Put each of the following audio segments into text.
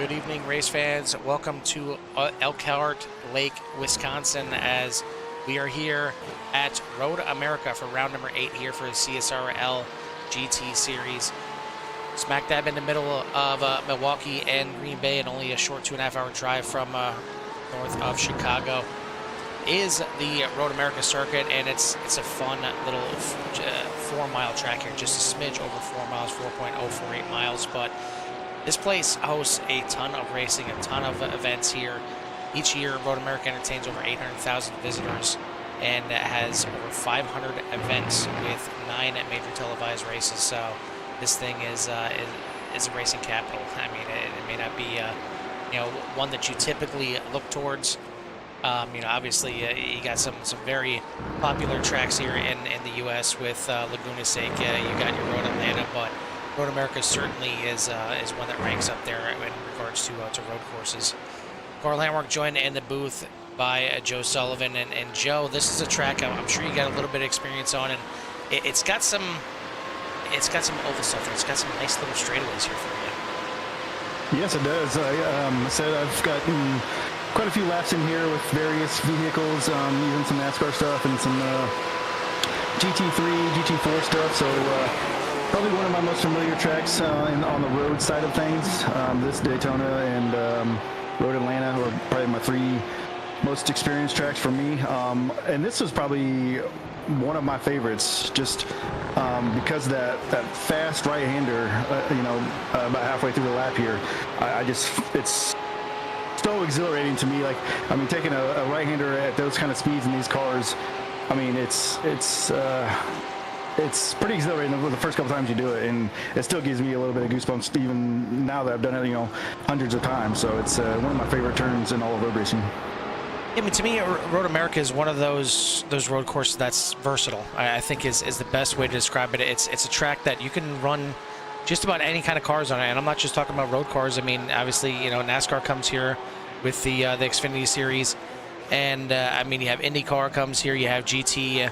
Good evening, race fans. Welcome to Elkhart Lake, Wisconsin, as we are here at Road America for round number 8 here for the CSRL GT Series. Smack dab in the middle of Milwaukee and Green Bay, and only a short 2.5-hour drive from north of Chicago is the Road America circuit, and it's a fun little 4-mile track here, just a smidge over 4 miles, 4.048 miles, but this place hosts a ton of racing, a ton of events here. Each year, Road America entertains over 800,000 visitors and has over 500 events with 9 major televised races. So this thing is a racing capital. I mean, it may not be one that you typically look towards. Obviously, you got some very popular tracks here in the U.S. with Laguna Seca. You got your Road Atlanta, but Road America certainly is one that ranks up there in regards to road courses. Carl Hamrock joined in the booth by Joe Sullivan, and Joe, this is a track I'm sure you got a little bit of experience on, and it's got some oval stuff. It's got some nice little straightaways here for you. Yes, it does. I said I've gotten quite a few laps in here with various vehicles, even some NASCAR stuff and some GT3, GT4 stuff. So. Probably one of my most familiar tracks on the road side of things. This Daytona and Road Atlanta are probably my 3 most experienced tracks for me. And this was probably one of my favorites, just because that fast right-hander, about halfway through the lap here, it's so exhilarating to me. Like, I mean, taking a right-hander at those kind of speeds in these cars, I mean, it's pretty exhilarating the first couple times you do it, and it still gives me a little bit of goosebumps even now that I've done it, hundreds of times. So it's one of my favorite turns in all of road racing. I mean, to me, Road America is one of those road courses that's versatile. I think is the best way to describe it. It's a track that you can run just about any kind of cars on it, and I'm not just talking about road cars. I mean, obviously, NASCAR comes here with the Xfinity Series, and I mean, you have IndyCar comes here, you have GT.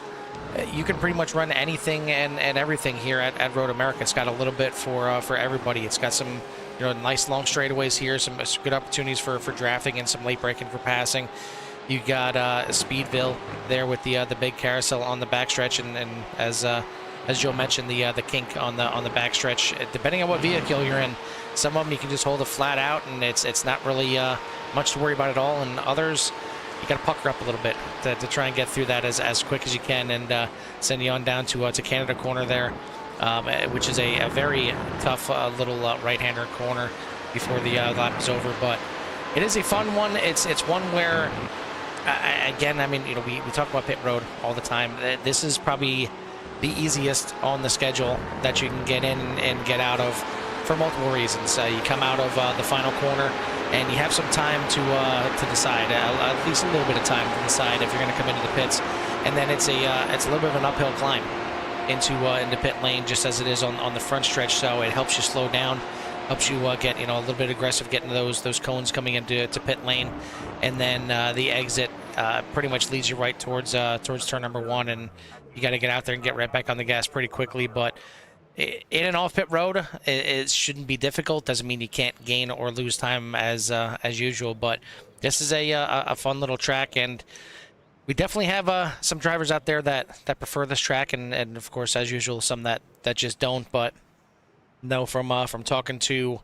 You can pretty much run anything and everything here at Road America. It's got a little bit for everybody. It's got some nice long straightaways here, some good opportunities for drafting and some late braking for passing. You got Speedville there with the big carousel on the backstretch, and as Joe mentioned, the kink on the backstretch. Depending on what vehicle you're in, some of them you can just hold it flat out and it's not really much to worry about at all, and others you got to pucker up a little bit to try and get through that as quick as you can, and send you on down to Canada Corner there, which is a very tough little right-hander corner before the lap is over. But it is a fun one. It's one where, again, I mean, we talk about pit road all the time. This is probably the easiest on the schedule that you can get in and get out of for multiple reasons. You come out of the final corner, and you have some time to decide, at least a little bit of time to decide if you're going to come into the pits, and then it's a little bit of an uphill climb into pit lane, just as it is on the front stretch. So it helps you slow down, helps you get a little bit aggressive getting those cones coming into pit lane, and then the exit pretty much leads you right towards turn number 1, and you got to get out there and get right back on the gas pretty quickly. But in an off-pit road, it shouldn't be difficult. Doesn't mean you can't gain or lose time as usual, but this is a fun little track, and we definitely have some drivers out there that prefer this track, and of course, as usual, some that just don't. But no, from talking to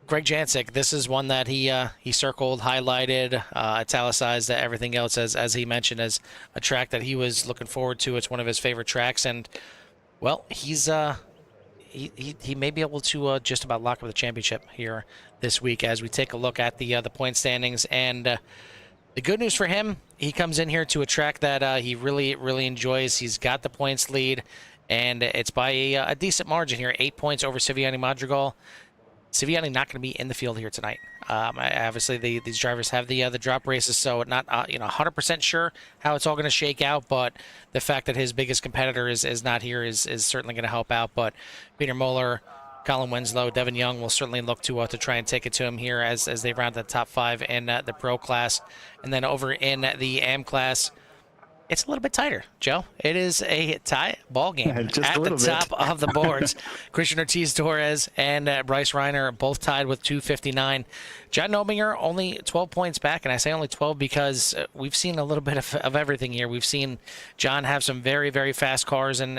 Greg Jancic, this is one that he circled, highlighted, italicized, everything else, as he mentioned, as a track that he was looking forward to. It's one of his favorite tracks, and well, he may be able to just about lock up the championship here this week as we take a look at the point standings. And the good news for him, he comes in here to a track that he really enjoys. He's got the points lead, and it's by a decent margin here, 8 points over Siviani Madrigal. Siviani not going to be in the field here tonight. Obviously, these drivers have the drop races, so not 100% sure how it's all going to shake out. But the fact that his biggest competitor is not here is certainly going to help out. But Peter Moeller, Colin Winslow, Devin Young will certainly look to try and take it to him here as they round the top 5 in the pro class, and then over in the AM class. It's a little bit tighter, Joe. It is a tie ball game Just at a the little top bit. of the boards. Christian Ortiz-Torres and Bryce Reiner both tied with 259. John Obinger only 12 points back, and I say only 12 because we've seen a little bit of everything here. We've seen John have some very, very fast cars, and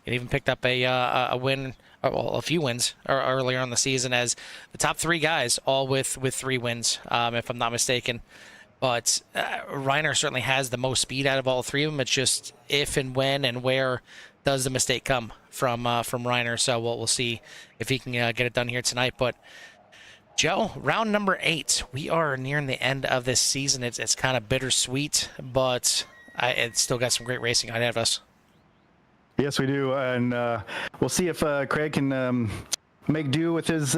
even picked up a win, well, a few wins earlier on the season as the top 3 guys, all with 3 wins, if I'm not mistaken. But Reiner certainly has the most speed out of all 3 of them. It's just if and when and where does the mistake come from Reiner. So we'll see if he can get it done here tonight. But Joe, round number 8. We are nearing the end of this season. It's kind of bittersweet, but it's still got some great racing ahead of us. Yes, we do, and we'll see if Craig can make do with his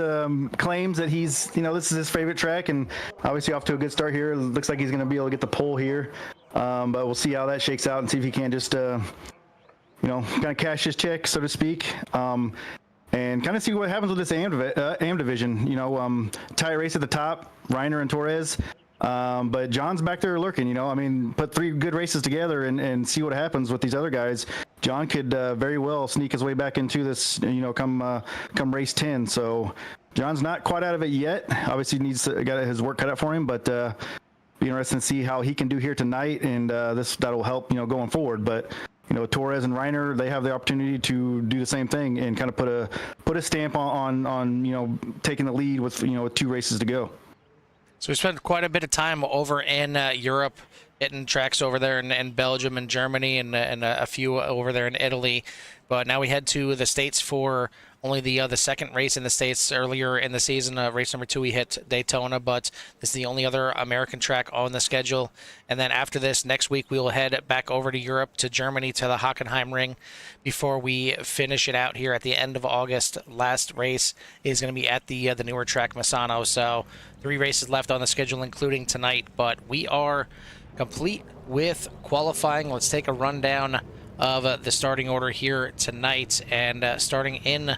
claims that he's, this is his favorite track, and obviously off to a good start here. It looks like he's going to be able to get the pole here, but we'll see how that shakes out and see if he can just, kind of cash his check, so to speak, and kind of see what happens with this AM division. Tie race at the top, Reiner and Torres. But John's back there lurking, put 3 good races together and see what happens with these other guys. John could very well sneak his way back into this, come race 10. So John's not quite out of it yet. Obviously got his work cut out for him, but be interesting to see how he can do here tonight, and that'll help, going forward. But Torres and Reiner, they have the opportunity to do the same thing and kind of put a stamp on taking the lead with 2 races to go. So we spent quite a bit of time over in Europe, hitting tracks over there in Belgium and Germany, and a few over there in Italy. But now we head to the States for only the second race in the States. Earlier in the season, race number 2, we hit Daytona, but this is the only other American track on the schedule. And then after this, next week, we will head back over to Europe, to Germany, to the Hockenheim Ring, before we finish it out here at the end of August. Last race is going to be at the newer track, Misano. So 3 races left on the schedule, including tonight. But we are complete with qualifying. Let's take a rundown of the starting order here tonight. And starting in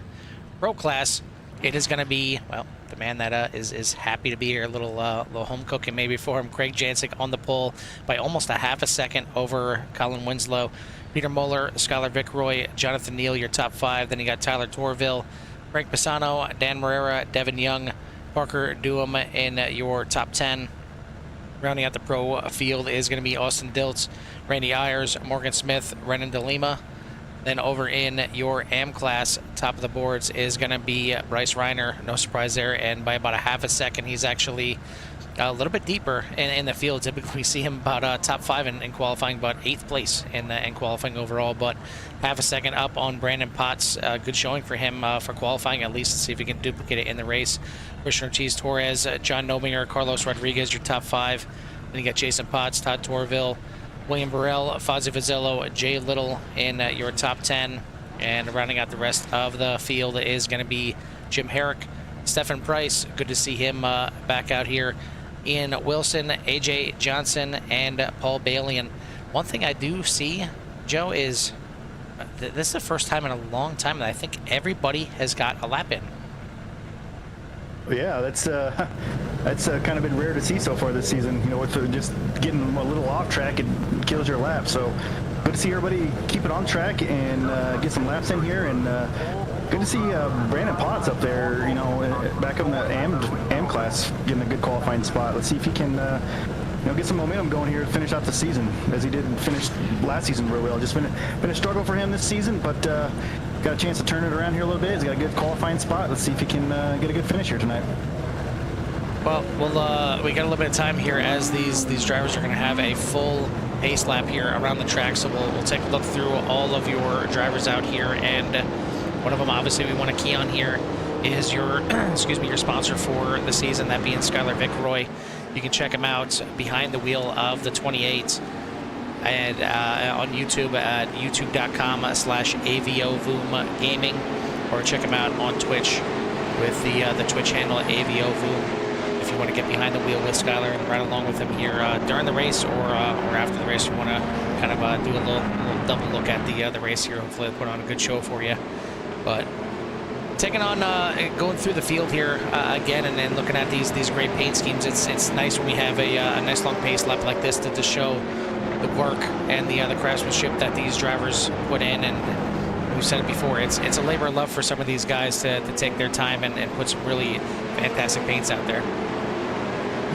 Pro Class, it is going to be, well, the man that is happy to be here, a little home cooking maybe for him, Craig Jancic on the pole by almost a half a second over Colin Winslow. Peter Muller, Skyler Vickroy, Jonathan Neal, your top 5. Then you got Tyler Torville, Frank Pisano, Dan Morera, Devin Young, Parker Duham in your top 10. Rounding out the pro field is going to be Austin Diltz, Randy Ayers, Morgan Smith, Renan De Lima. Then over in your AM class, top of the boards is going to be Bryce Reiner. No surprise there. And by about a half a second, he's actually a little bit deeper in the field. Typically, we see him about top 5 in qualifying, but 8th place in qualifying overall. But half a second up on Brandon Potts. Good showing for him for qualifying, at least to see if he can duplicate it in the race. Christian Ortiz-Torres, John Nobinger, Carlos Rodriguez, your top 5. Then you got Jason Potts, Todd Torville, William Burrell, Fozzie Vizzello, Jay Little in your top 10. And rounding out the rest of the field is going to be Jim Herrick, Stephen Price. Good to see him back out here. Ian Wilson, AJ Johnson, and Paul Bailey. And one thing I do see, Joe, is this is the first time in a long time that I think everybody has got a lap in. Yeah, that's kind of been rare to see so far this season. With just getting a little off track, it kills your lap. So good to see everybody keep it on track and get some laps in here. And good to see Brandon Potts up there, back up in the AM class, getting a good qualifying spot. Let's see if he can, get some momentum going here to finish out the season, as he did finish last season real well. Just been a struggle for him this season, but got a chance to turn it around here a little bit. He's got a good qualifying spot. Let's see if he can get a good finish here tonight. Well, we got a little bit of time here as these drivers are going to have a full pace lap here around the track. So we'll take a look through all of your drivers out here, and one of them obviously we want to key on here is your your sponsor for the season, that being Skyler Vickroy. You can check him out behind the wheel of the 28 and on YouTube at youtube.com/AVOVOOM Gaming, or check him out on Twitch with the Twitch handle AVOVOOM if you want to get behind the wheel with Skyler and ride along with him here during the race or after the race. You want to kind of do a little double look at the race here. Hopefully they'll put on a good show for you. But taking on going through the field here again and looking at these great paint schemes, it's nice when we have a nice long pace lap like this to show the work and the craftsmanship that these drivers put in. And we've said it before, it's a labor of love for some of these guys to take their time and put some really fantastic paints out there.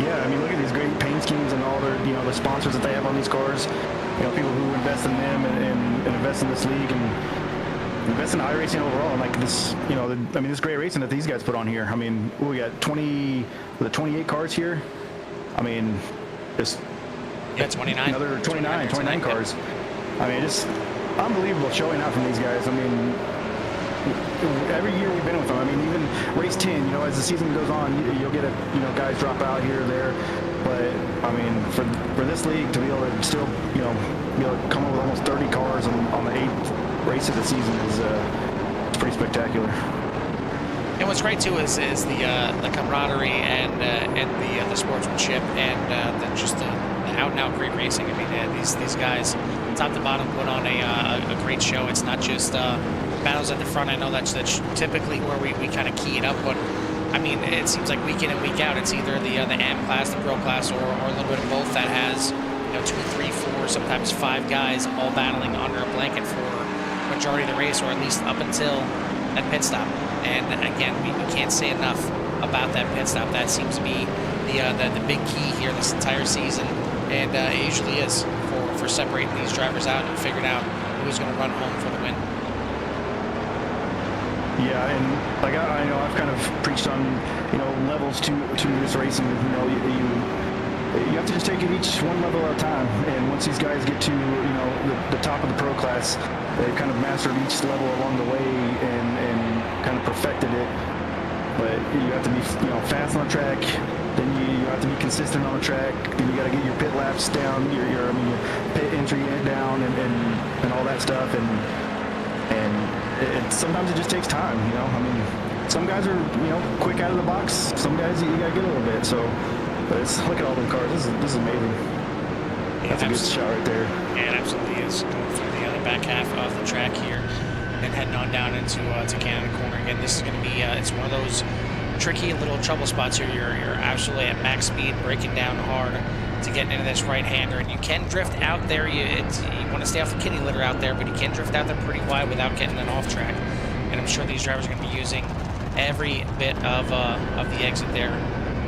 Yeah, I mean, look at these great paint schemes and all their, the sponsors that they have on these cars. People who invest in them and invest in this league and invest in iRacing overall. And like this, this great racing that these guys put on here. I mean, we got 28 cars here. I mean, just 29. Another 29 cars. I mean, just unbelievable showing out from these guys. I mean, every year we've been with them. I mean, even race 10, as the season goes on, you'll get guys drop out here or there. But I mean, for this league to be able to still, be able to come up with almost 30 cars on the 8th race of the season is it's pretty spectacular. And what's great too is the camaraderie and the sportsmanship and just the out-and-out great racing. I mean, these guys, top to bottom, put on a great show. It's not just battles at the front. I know that's typically where we kind of key it up, but I mean, it seems like week in and week out, it's either the AM class, the pro class, or a little bit of both that has 2, 3, 4, sometimes 5 guys all battling under a blanket for the majority of the race, or at least up until that pit stop. And again, we can't say enough about that pit stop. That seems to be the big key here this entire season, and it usually is for separating these drivers out and figuring out who's going to run home for the win. Yeah, and like I know I've kind of preached on levels to this racing. You have to just take it each one level at a time. And once these guys get to the top of the pro class, they've kind of mastered each level along the way and kind of perfected it. But you have to be fast on the track. Then you have to be consistent on the track. Then you got to get your pit laps down, your pit entry down, and all that stuff. And sometimes it just takes time, I mean, some guys are, quick out of the box. Some guys, you got to get a little bit. So, but look at all them cars. This is amazing. Yeah, that's a good shot right there. Yeah, it absolutely is. Going through the other back half of the track here and heading on down into to Canada Corner. Again, this is going to be, it's one of those tricky little trouble spots here. You're absolutely at max speed, breaking down hard to get into this right-hander, and you can drift out there. You want to stay off the kitty litter out there, but you can drift out there pretty wide without getting an off track. And I'm sure these drivers are going to be using every bit of the exit there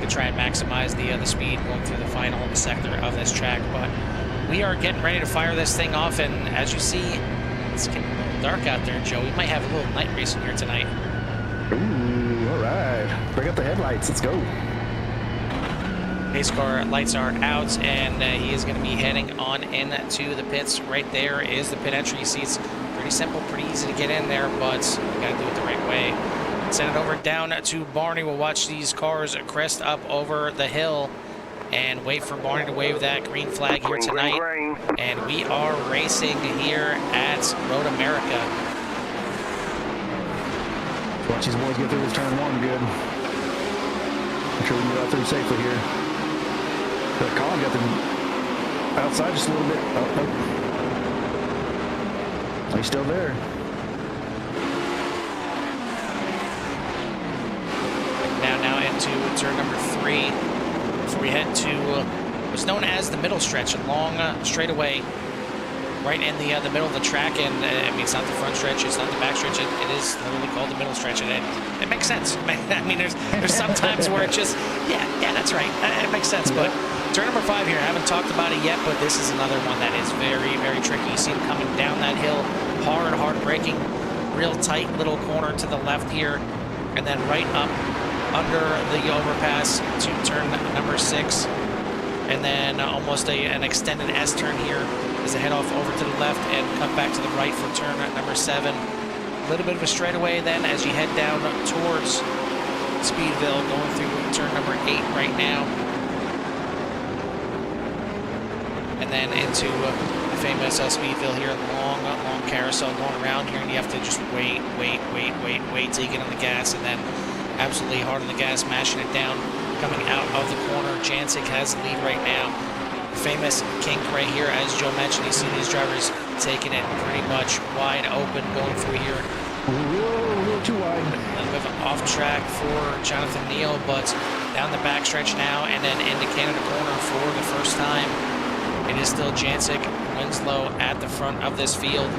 to try and maximize the speed going through the final sector of this track. But we are getting ready to fire this thing off, and as you see, it's getting a little dark out there, Joe. We might have a little night racing here tonight. Ooh, all right. Bring up the headlights. Let's go. Pace car lights are out, and he is going to be heading on into the pits. Right there is the pit entry. You see, it's pretty simple, pretty easy to get in there, but you got to do it the right way. Send it over down to Barney. We'll watch these cars crest up over the hill and wait for Barney to wave that green flag here tonight. And we are racing here at Road America. Watch these boys get through this turn 1 good. Make sure we can get out through safely here. But Colin got them outside just a little bit. Oh, nope. He's still there. Now into turn number 3. Before we head to what's known as the middle stretch, a long straightaway right in the middle of the track. And I mean, it's not the front stretch, it's not the back stretch. It is literally called the middle stretch, and it makes sense. I mean, there's some times where it just yeah, that's right. It makes sense. But turn number 5 here, I haven't talked about it yet, but this is another one that is very, very tricky. You see him coming down that hill, hard braking, real tight little corner to the left here, and then right up under the overpass to turn number 6, and then almost an extended S turn here as they head off over to the left and cut back to the right for turn number 7. A little bit of a straightaway then as you head down towards Speedville, going through turn number 8 right now. And then into the famous Speedville here, long carousel going around here, and you have to just wait till you get on the gas, and then absolutely hard on the gas, mashing it down, coming out of the corner. Jancic has the lead right now. Famous kink right here, as Joe mentioned. You see these drivers taking it pretty much wide open going through here. Whoa, a little too wide. A little bit of an off track for Jonathan Neal, but down the backstretch now, and then into Canada Corner for the first time. it is still Jancic, Winslow at the front of this field.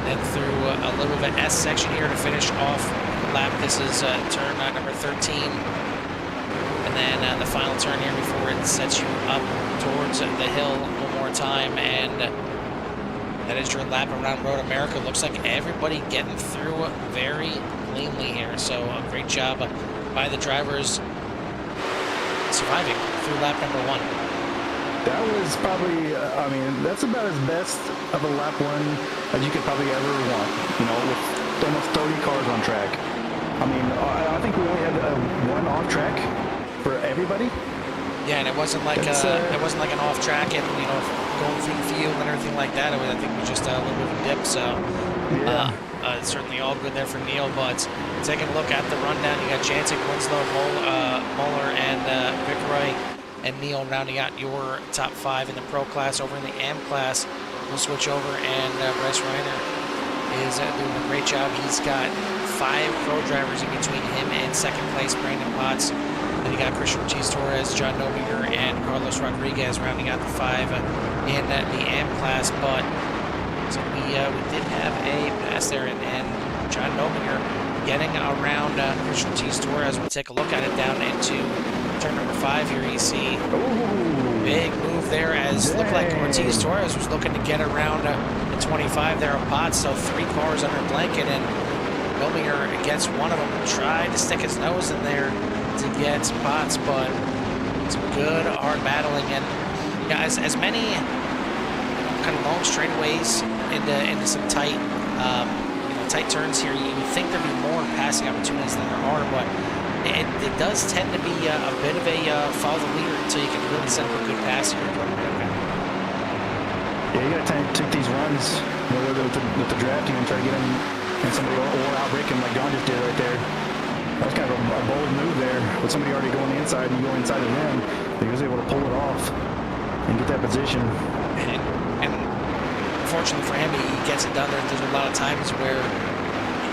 Then through a little bit of an S section here to finish off the lap. This is turn number 13. And then the final turn here before it sets you up towards the hill one more time. And that is your lap around Road America. Looks like everybody getting through very cleanly here. So a great job by the drivers surviving through lap number 1. That was probably, I mean, that's about as best of a lap 1 as you could probably ever want, you know, with almost 30 cars on track. I mean, I think we only had one off track for everybody. Yeah, and it wasn't like it wasn't like an off track and, you know, going through the field and everything like that. I think it was just a little bit of a dip, so yeah. Certainly all good there for Neil. But taking a look at the rundown, you got Jancic, Winslow, Moeller, and Vickroy, and Neil rounding out your top 5 in the Pro class. Over in the AM class, we'll switch over, and Bryce Reiner is doing a great job. He's got 5 Pro drivers in between him and second place Brandon Potts. Then you got Christian Ortiz-Torres, John Nomiger, and Carlos Rodriguez rounding out the 5 in the AM class. But so we did have a pass there, and John Nomiger getting around Christian Ortiz-Torres. We'll take a look at it down into turn number 5 here. You see big move there, as it looked like Ortiz-Torres was looking to get around the 25 there of Potts. So 3 cars under blanket, and Nomiger gets one of them. Tried to stick his nose in there to get Potts, but some good hard battling. And yeah, as many kind of long straightaways into some tight tight turns here, you would think there'd be more passing opportunities than there are, but it does tend to be a bit of a follow the leader until you can really set up a good pass here. Yeah, you gotta take these runs with the drafting and try to get him and somebody or outbreak him like John just did right there. That was kind of a bold move there, with somebody already going inside and you go inside of them. He was able to pull it off and get that position. And fortunately for him, he gets it done. There's a lot of times where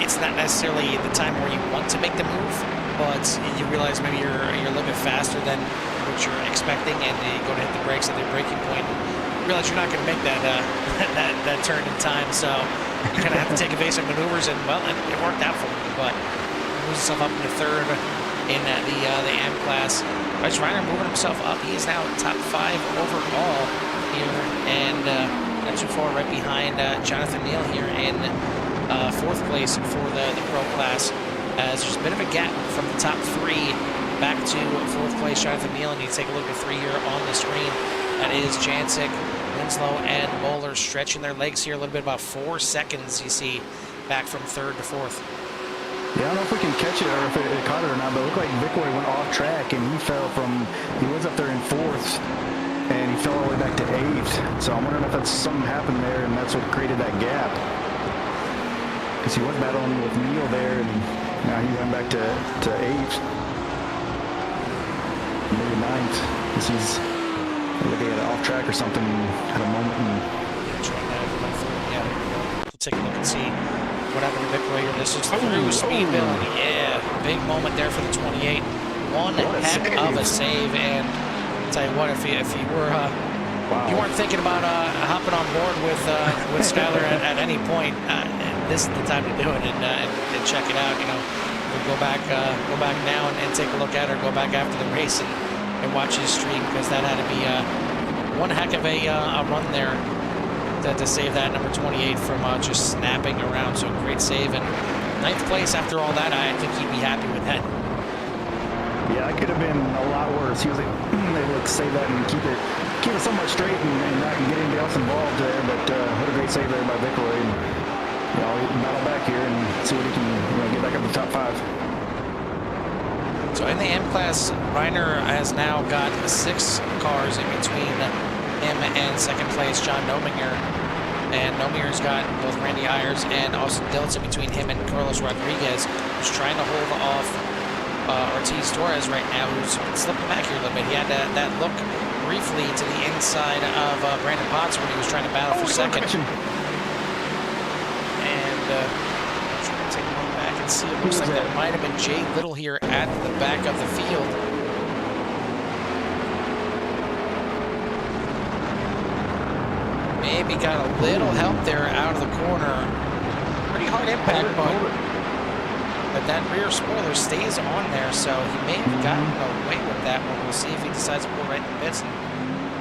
it's not necessarily the time where you want to make the move, but you realize maybe you're a little bit faster than what you're expecting, and you go to hit the brakes at the braking point. You realize you're not going to make that that turn in time, so you kind of have to take evasive maneuvers, and well, it worked out for him. But he moves himself up into 3rd in the AM class. Bryce Reiner moving himself up. He is now top 5 overall here, and not too far right behind Jonathan Neal here in 4th place for the Pro class. As there's a bit of a gap from the top 3 back to 4th place Jonathan Neal, and you take a look at 3 here on the screen. That is Jancic, Winslow, and Moeller stretching their legs here a little bit, about 4 seconds you see back from 3rd to 4th. Yeah, I don't know if we can catch it or if it caught it or not, but it looked like Vickroy went off track and he fell from, he was up there in 4th and he fell all the way back to 8th. So I'm wondering if that's something happened there and that's what created that gap. Because he was battling with Neal there and now he went back to 8th. Maybe 9th. Because he's, like he had an off track or something, had a moment. And we'll take a look and see what happened to Vickroy here. This is through speed build. Yeah, big moment there for the 28. One heck of a save, and I'll tell you what, if you were you weren't thinking about hopping on board with Skyler at any point, this is the time to do it and check it out. You know, we'll go back now and take a look at it, or go back after the race and watch his stream, because that had to be one heck of a run there to save that number 28 from just snapping around. So great save, and 9th place after all that. I think he'd be happy with that. Yeah, it could have been a lot worse. He was able to save that and keep it somewhat straight and not get anybody else involved there. But what a great save there by Vickroy. And, you know, battle back here and see what he can get back up to the top 5. So in the M class, Reiner has now got 6 cars in between him and 2nd place John Nomiger. And Nomiger's got both Randy Ayers and Austin Dillon between him and Carlos Rodriguez, who's trying to hold off Ortiz-Torres right now, who's slipping back here a little bit. He had that look briefly to the inside of Brandon Potts when he was trying to battle for 2nd. And trying to take a look back and see. It looks like that might have been Jay Little here at the back of the field. maybe got a little help there out of the corner. Pretty hard impact, but that rear spoiler stays on there, so he may have gotten away with that one. We'll see if he decides to pull right in the pits.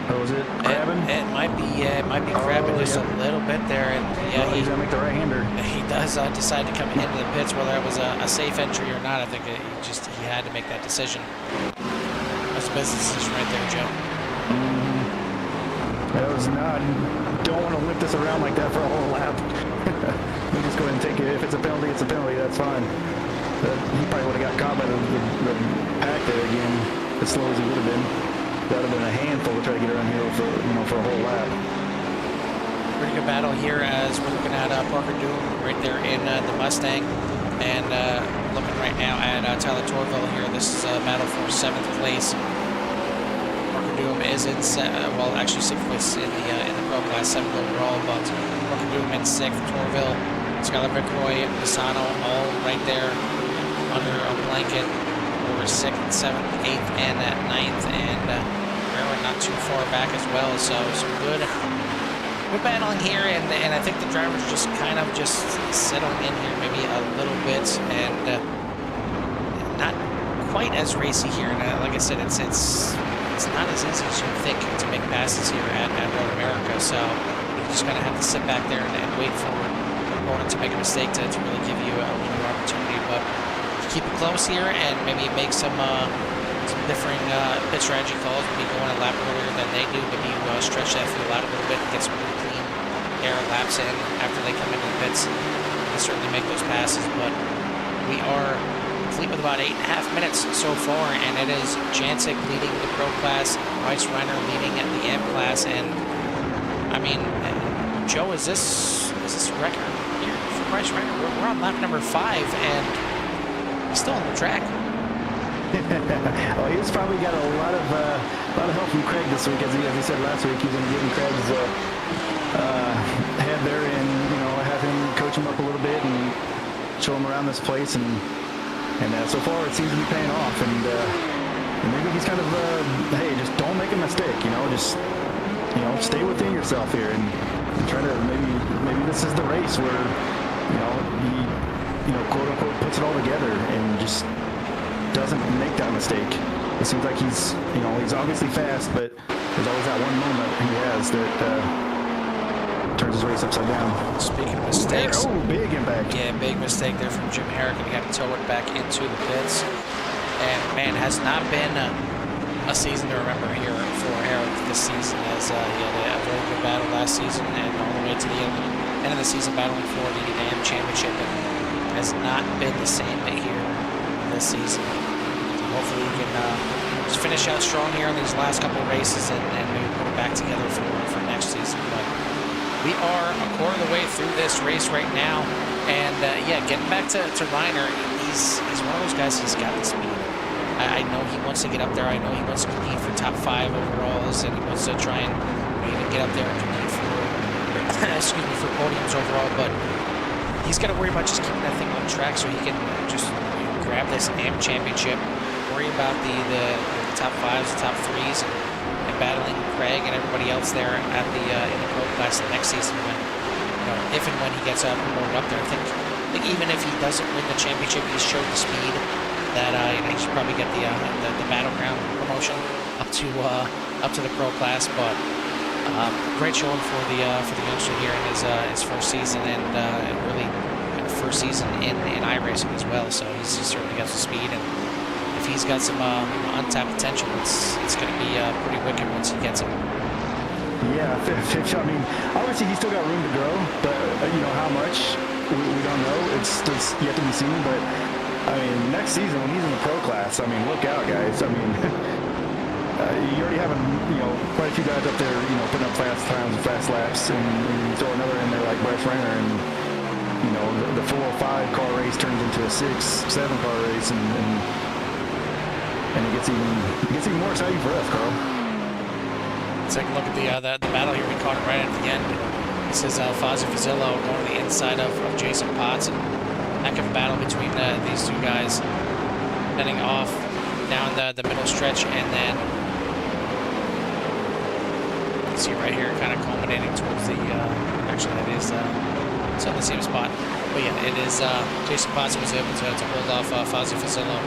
Oh, is it crabbing? It might be crabbing just a little bit there, and yeah, he's gonna make the right-hander. He does decide to come into the pits, whether it was a safe entry or not. I think he had to make that decision. That's a business decision right there, Joe. That was not. Don't want to whip this around like that for a whole lap. We just go ahead and take it. If it's a penalty, it's a penalty. That's fine. He probably would have got caught by the pack there again, as slow as he would have been. That would have been a handful to try to get around here for a whole lap. Pretty good battle here as we're looking at Parker Doom right there in the Mustang, and looking right now at Tyler Torville here. This is a battle for 7th place. Parker Doom is in well, actually 6th place in the Pro Class, 7th overall, but Parker Doom in 6th. Torville, Skyler Vickroy, Pisano, all right there under a blanket. Over 6th, 7th, 8th, and 9th, and Ferrari not too far back as well. So some good battling here, and I think the drivers just kind of just settling in here maybe a little bit, and not quite as racy here. And like I said, it's not as easy as you think to make passes here at Road America. So you just kind of have to sit back there and wait for an opponent to make a mistake to really give you a winning opportunity, but keep it close here and maybe make some differing pit strategy calls. Maybe going a lap earlier than they do. Maybe stretch that field out a little bit and get some really clean air laps in after they come into the pits. You can certainly make those passes, but we are complete with about 8.5 minutes so far, and it is Jancic leading the Pro Class, Bryce Reiner leading the M Class, and I mean, Joe, is this a record here for Bryce Reiner? We're on lap number 5, and still on the track. Well, he's probably got a lot of help from Craig this week, as he said last week. He's going to give him Craig's head there, and have him coach him up a little bit and show him around this place. And so far, it seems to be paying off. And maybe he's kind of hey, just don't make a mistake. Just stay within yourself here and try to maybe this is the race where he quote unquote puts it all together and just doesn't make that mistake. It seems like he's obviously fast, but there's always that one moment he has that turns his race upside down. Speaking of mistakes, big impact. Yeah, big mistake there from Jim Harrigan. He had to tow it back into the pits, and man, has not been a season to remember here for Eric this season, as he had a very good battle last season and all the way to the end of the season battling for the AM Championship. Has not been the same here this season. So hopefully he can just finish out strong here in these last couple of races and maybe put it back together for next season. But we are a quarter of the way through this race right now, and yeah, getting back to Reiner, he's one of those guys. He's got the speed. I know he wants to get up there. I know he wants to compete for top 5 overalls, and he wants to try and even get up there and compete for for podiums overall, but he's got to worry about just keeping that thing on track so he can just grab this AM Championship, worry about the top 5s, the top 3s, and battling Craig and everybody else there at in the Pro Class the next season when, if and when he gets promoted up there. I think even if he doesn't win the championship, he's showed the speed that he should probably get the Battleground promotion up to the Pro Class, but great showing for the youngster here in his first season, and really first season in iRacing as well. So he's certainly got some speed, and if he's got some untapped potential, it's going to be pretty wicked once he gets it. Yeah, I mean, obviously he's still got room to grow, but how much we don't know. It's yet to be seen. But I mean, next season when he's in the Pro Class, I mean, look out, guys. I mean. You already have quite a few guys up there, putting up fast times and fast laps, and you throw another in there like Bryce Reiner, and the 4 or 5 car race turns into a 6, 7 car race, and it gets even more exciting for us, Carl. Let's take a look at the battle here. We caught it right at the end. This is Fozzie Fazillo going to the inside of Jason Potts, and heck of a battle between these two guys, heading off down the middle stretch, and then can see right here, kind of culminating towards the, actually that is, it's on the same spot. But yeah, it is, Jason Potts was able to hold off Fozzie Fazzillo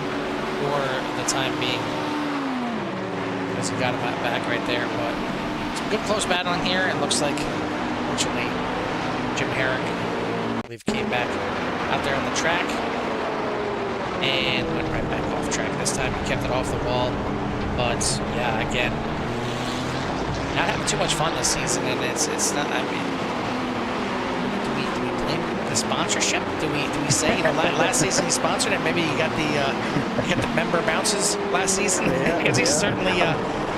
for the time being. Because he got him back right there, but some good close battling here. It looks like, fortunately, Jim Herrick, I believe, came back out there on the track and went right back off track this time. He kept it off the wall, but yeah, again, not having too much fun this season, and it's not. I mean, do we blame the sponsorship? Do we say, you know, last season he sponsored it? Maybe you got the member bounces last season, because he's certainly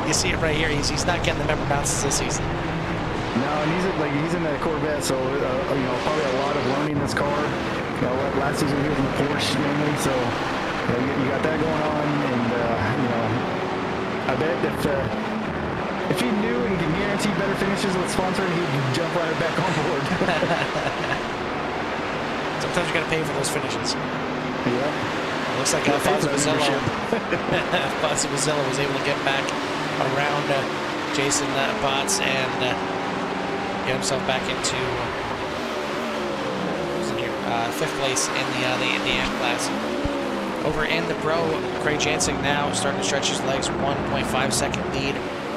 you see it right here. He's not getting the member bounces this season. No, and he's in that Corvette, so you know, probably a lot of learning this car. You know, last season he was in the Porsche mainly, so you know, you got that going on, and you know, I bet if he knew and could guarantee better finishes with sponsoring, he'd jump right back on board. Sometimes you got to pay for those finishes. Yeah. It looks like Fozzie Fazzillo was able to get back around Jason Potts and get himself back into fifth place in the AM class. Over in the Pro, Craig Jansing now starting to stretch his legs. 1.5 second lead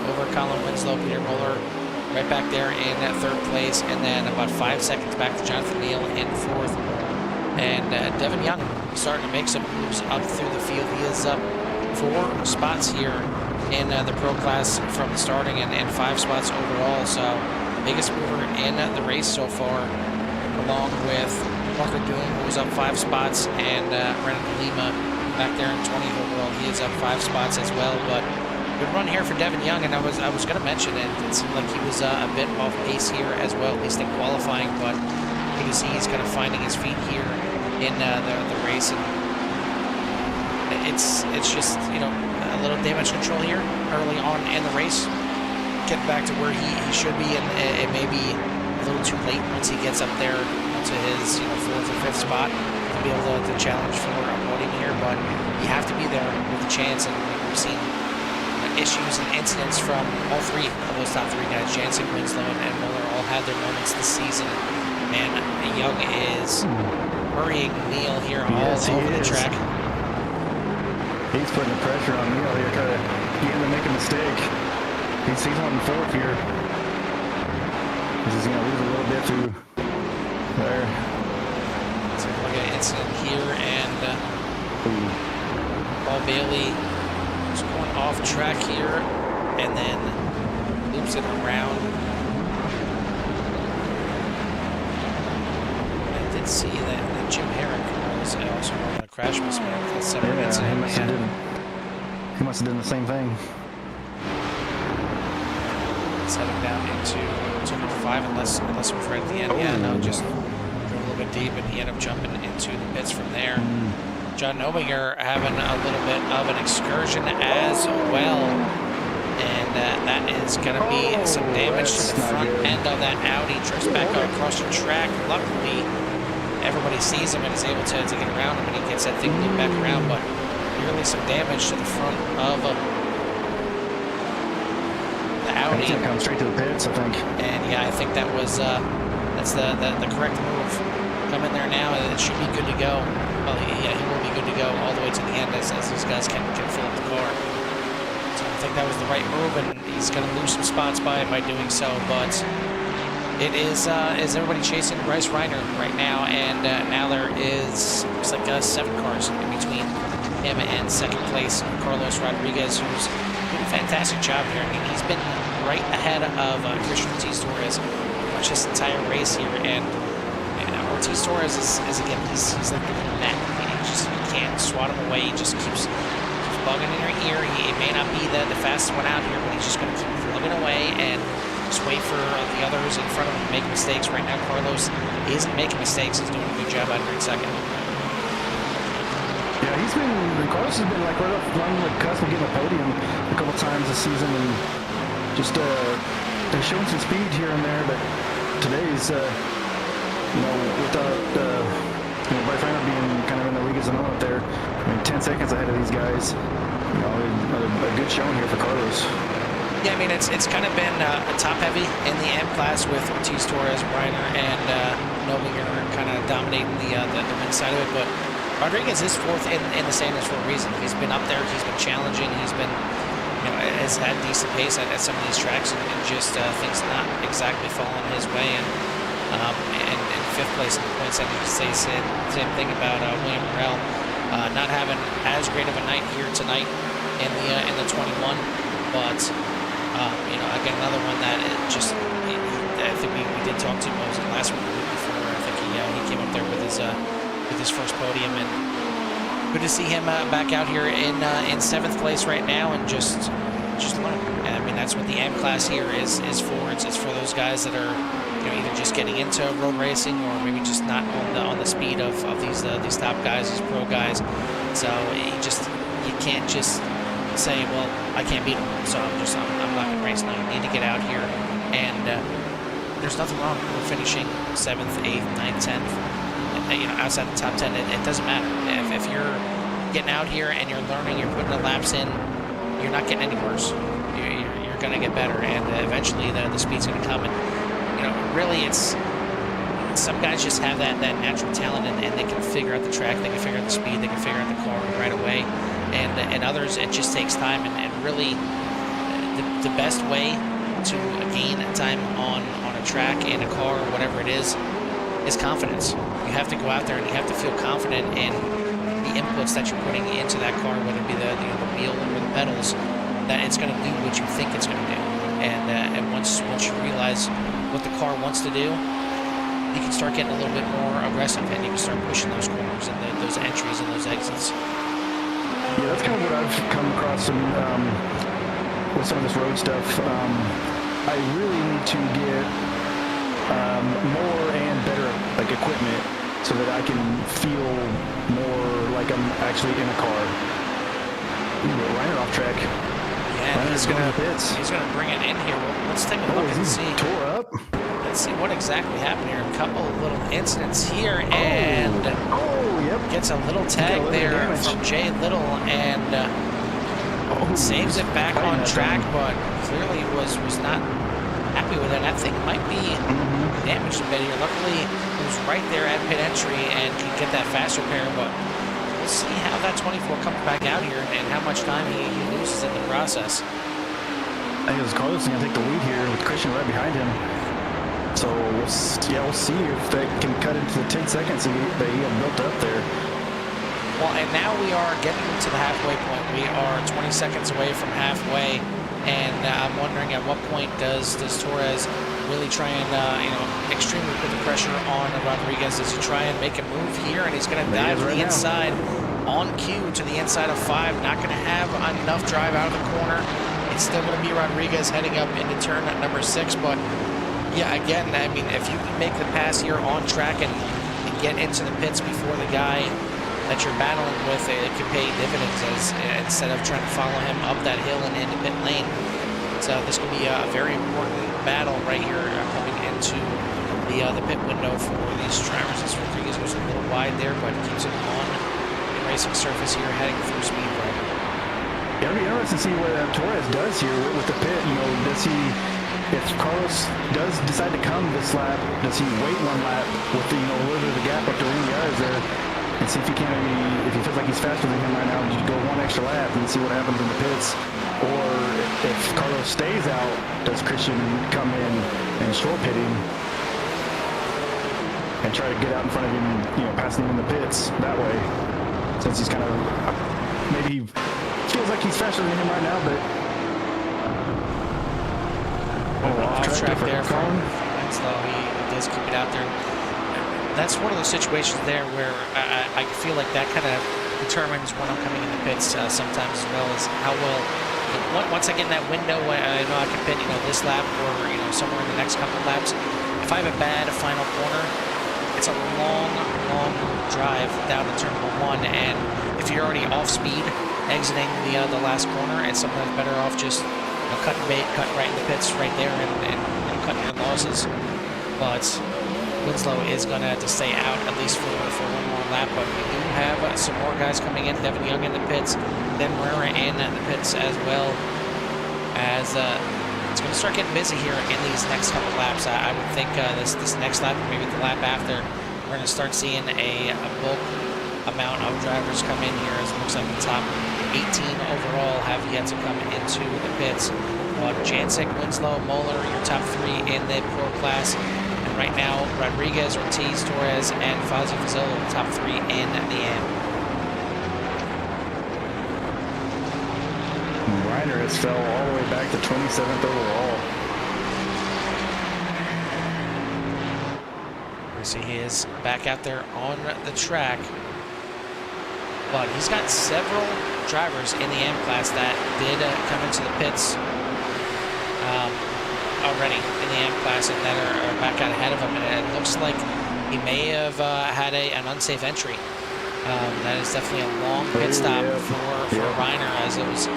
over Colin Winslow. Peter Muller right back there in third place, and then about 5 seconds back to Jonathan Neal in fourth. And Devin Young starting to make some moves up through the field. He is up 4 spots here in the Pro class from the starting, and 5 spots overall. So biggest mover in the race so far, along with Parker Doom, who was up 5 spots, and Renan Lima back there in 20th overall. He is up 5 spots as well. But good run here for Devin Young, and I was going to mention it. It seemed like he was a bit off pace here as well, at least in qualifying. But you can see he's kind of finding his feet here in the race, and it's just, you know, a little damage control here early on in the race, getting back to where he should be, and it may be a little too late once he gets up there to his, you know, 4th or 5th spot to be able to challenge for a podium here. But you have to be there with a chance, and we've seen issues and incidents from all 3 of those top 3 guys. Jansen, Winslow, and Muller all had their moments this season, and Young is hurrying Neal here all over the track. He's putting the pressure on Neal here, trying to get him to make a mistake. He's on 4th here. He's going to lose a little bit through there. So look at incident here, and Paul Bailey is going off track here, and then loops it around. I did see that Jim Herrick was also on a crash mistake. That's separate incident. He must have done the same thing. It's heading down into turn 5, unless it was right at the end. Yeah, no, just a little bit deep, and he ended up jumping into the pits from there. John Obinger having a little bit of an excursion as well, and that is going to be some damage to the front end of that Audi. Drifts back across the track. Luckily, everybody sees him and is able to get around him, and he gets that thing looped back around, but really some damage to the front of the Audi. He's going to come straight to the pits, I think. And yeah, I think that's the correct move. Come in there now, and it should be good to go. Well, yeah, he will be good to go all the way to the end as these guys can fill up the car. So I think that was the right move, and he's going to lose some spots by doing so. But it is everybody chasing Bryce Reiner right now, and now there looks like 7 cars in between him and second place Carlos Rodriguez, who's doing a fantastic job here. I mean, he's been right ahead of Christian Ortiz-Torres much this entire race here, and Ortiz-Torres is again, he's like the net. I mean, you can't swat him away. He just keeps bugging in your ear. He may not be the fastest one out here, but he's just going to keep plugging away and just wait for the others in front of him to make mistakes. Right now, Carlos isn't making mistakes. He's doing a good job out here in second. Yeah, Carlos has been like right up along the cusp of getting a podium a couple times this season, and just they're showing some speed here and there. But today's, without Bryce Reiner being kind of in the league as an owner up there, I mean, 10 seconds ahead of these guys. A good showing here for Carlos. Yeah, I mean, it's kind of been top heavy in the M class with Ortiz, Torres, Reiner, and Nobinger kind of dominating the men's side of it. But Rodriguez is fourth in the standings for a reason. He's been up there. He's been challenging. He's been, has had decent pace at some of these tracks, and just things not exactly falling his way. And in fifth place in the points, I would say same thing about William Morel, not having as great of a night here tonight in the 21, but. Again, another one that I think we did talk to him, was it last week or the week before? I think he came up there with his first podium, and good to see him back out here in seventh place right now, and just learn. And I mean, that's what the M class here is for. It's for those guys that are either just getting into road racing or maybe just not on the speed of these top guys, these pro guys. So you can't just say, well, I can't beat him, so I'm not going to race now. You need to get out here, and there's nothing wrong with finishing 7th, 8th, 9th, 10th, outside the top 10. It doesn't matter. If you're getting out here and you're learning, you're putting the laps in, you're not getting any worse. You're going to get better, and eventually the speed's going to come. And really, it's some guys just have that natural talent, and they can figure out the track, they can figure out the speed, they can figure out the car right away. And others, it just takes time, and really the best way to gain time on a track, in a car, or whatever it is confidence. You have to go out there and you have to feel confident in the inputs that you're putting into that car, whether it be the wheel or the pedals, that it's going to do what you think it's going to do. And once you realize what the car wants to do, you can start getting a little bit more aggressive, and you can start pushing those corners and those entries and those exits. Yeah, that's kind of what I've come across with some of this road stuff. I really need to get more and better equipment so that I can feel more like I'm actually in a car. Reiner off track. Yeah, he's gonna bring it in here. Well, let's take a look and see. Tore up. Let's see what exactly happened here. A couple of little incidents here, and yep, gets a little tag there from Jay Little, and saves it back on track, but clearly was not happy with it. I think might be damaged a bit here. Luckily, he was right there at pit entry and could get that fast repair, but we'll see how that 24 comes back out here and how much time he loses in the process. I think it was Carlos going to take the lead here with Christian right behind him. So we'll see if they can cut into the 10 seconds that he had built up there. Well, and now we are getting to the halfway point. We are 20 seconds away from halfway, and I'm wondering at what point does Torres really try and extremely put the pressure on Rodriguez? Does he try and make a move here, and he's going to dive to the inside on cue to the inside of 5? Not going to have enough drive out of the corner. It's still going to be Rodriguez heading up into turn at number 6, but yeah, again, I mean, if you can make the pass here on track and get into the pits before the guy that you're battling with, it could pay dividends instead of trying to follow him up that hill and into pit lane. So this could be a very important battle right here coming into the pit window for these drivers. As Rodriguez goes a little wide there, but keeps it on the racing surface here, heading through speed right. Yeah, it'll be interesting to see what Torres does here with the pit. Does he? If Carlos does decide to come this lap, does he wait one lap with a little bit of the gap up to Randy Yars there, and see if he can if he feels like he's faster than him right now, just go one extra lap and see what happens in the pits? Or if Carlos stays out, does Christian come in and short pit him and try to get out in front of him, passing him in the pits that way? Since he's kind of maybe feels like he's faster than him right now, but. Off track there from Winslow. He does keep it out there. That's one of those situations there where I feel like that kind of determines when I'm coming in the pits sometimes, as well as how well. Once I get in that window, I know I can pit, this lap or somewhere in the next couple of laps. If I have a bad final corner, it's a long drive down to turn number 1, and if you're already off speed exiting the last corner, it's sometimes better off just cut bait, cut right in the pits right there, and cutting your losses. But Winslow is going to have to stay out at least for one more lap. But we do have some more guys coming in. Devin Young in the pits, then Moreira in the pits as well. as it's going to start getting busy here in these next couple laps. I would think this next lap, or maybe the lap after, we're going to start seeing a bulk amount of drivers come in here, as it looks like the top 18 overall have yet to come into the pits. But Jancic, Winslow, Moeller, your top 3 in the Pro class. And right now, Rodriguez, Ortiz, Torres, and Fazio Fazillo, the top 3 in the AM. Reiner has fell all the way back to 27th overall. We see he is back out there on the track. But he's got several drivers in the AM class that did come into the pits already in the AM class and that are back out ahead of him. And it looks like he may have had an unsafe entry. That is definitely a long pit stop for Reiner, as it was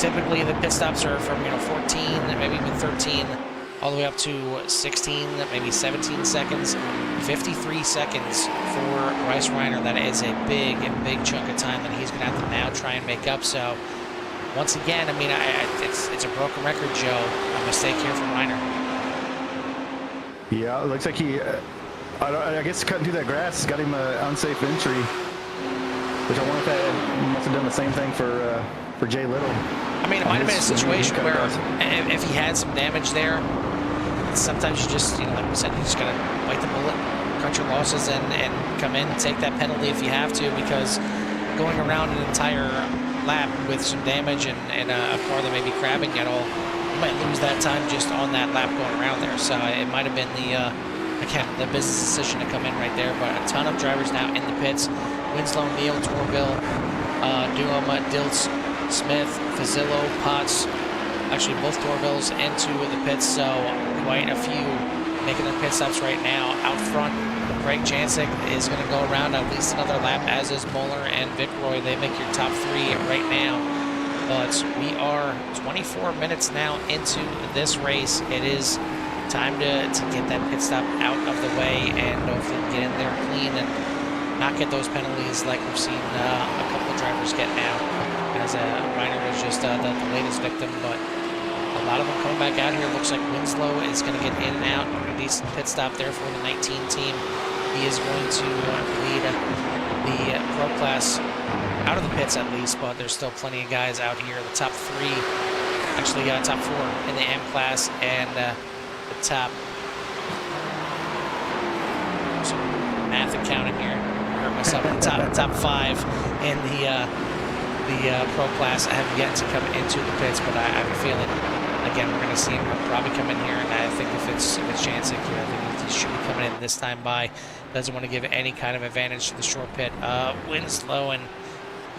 typically the pit stops are from 14 and maybe even 13 all the way up to 16, maybe 17 seconds. 53 seconds for Bryce Reiner. That is a big chunk of time that he's going to have to now try and make up. So once again, I mean, it's a broken record, Joe. A mistake here from Reiner. Yeah, it looks like he, I guess cutting through that grass has got him an unsafe entry, which I wonder if that must have done the same thing for Jay Little. I mean, it might have been a situation where if he had some damage there, sometimes you just, like we said, you just got to bite the bullet, cut your losses, and come in and take that penalty if you have to, because going around an entire lap with some damage and a car that may be crabbing at all, you might lose that time just on that lap going around there. So it might have been again, the business decision to come in right there. But a ton of drivers now in the pits. Winslow, Neal, Torville, Duham, Diltz, Smith, Fazillo, Potts, actually both Torvilles into the pits, so quite a few making their pit stops right now. Out front, Craig Jancic is going to go around at least another lap, as is Moeller and Vickroy. They make your top 3 right now. But we are 24 minutes now into this race. It is time to get that pit stop out of the way and hopefully get in there clean and not get those penalties like we've seen a couple of drivers get now, as Reiner was just the latest victim. But a lot of them coming back out here. Looks like Winslow is going to get in and out. A decent pit stop there for the 19 team. He is going to lead the Pro class out of the pits at least, but there's still plenty of guys out here. The top 3, actually top 4 in the M class, and the top, so math and counting here, hurt myself, the top 5 in the Pro class have yet to come into the pits, but I have a feeling, again, we're going to see him probably come in here, and I think if it's Jancic here, I think he should be coming in this time by. Doesn't want to give any kind of advantage to the short pit. Winslow and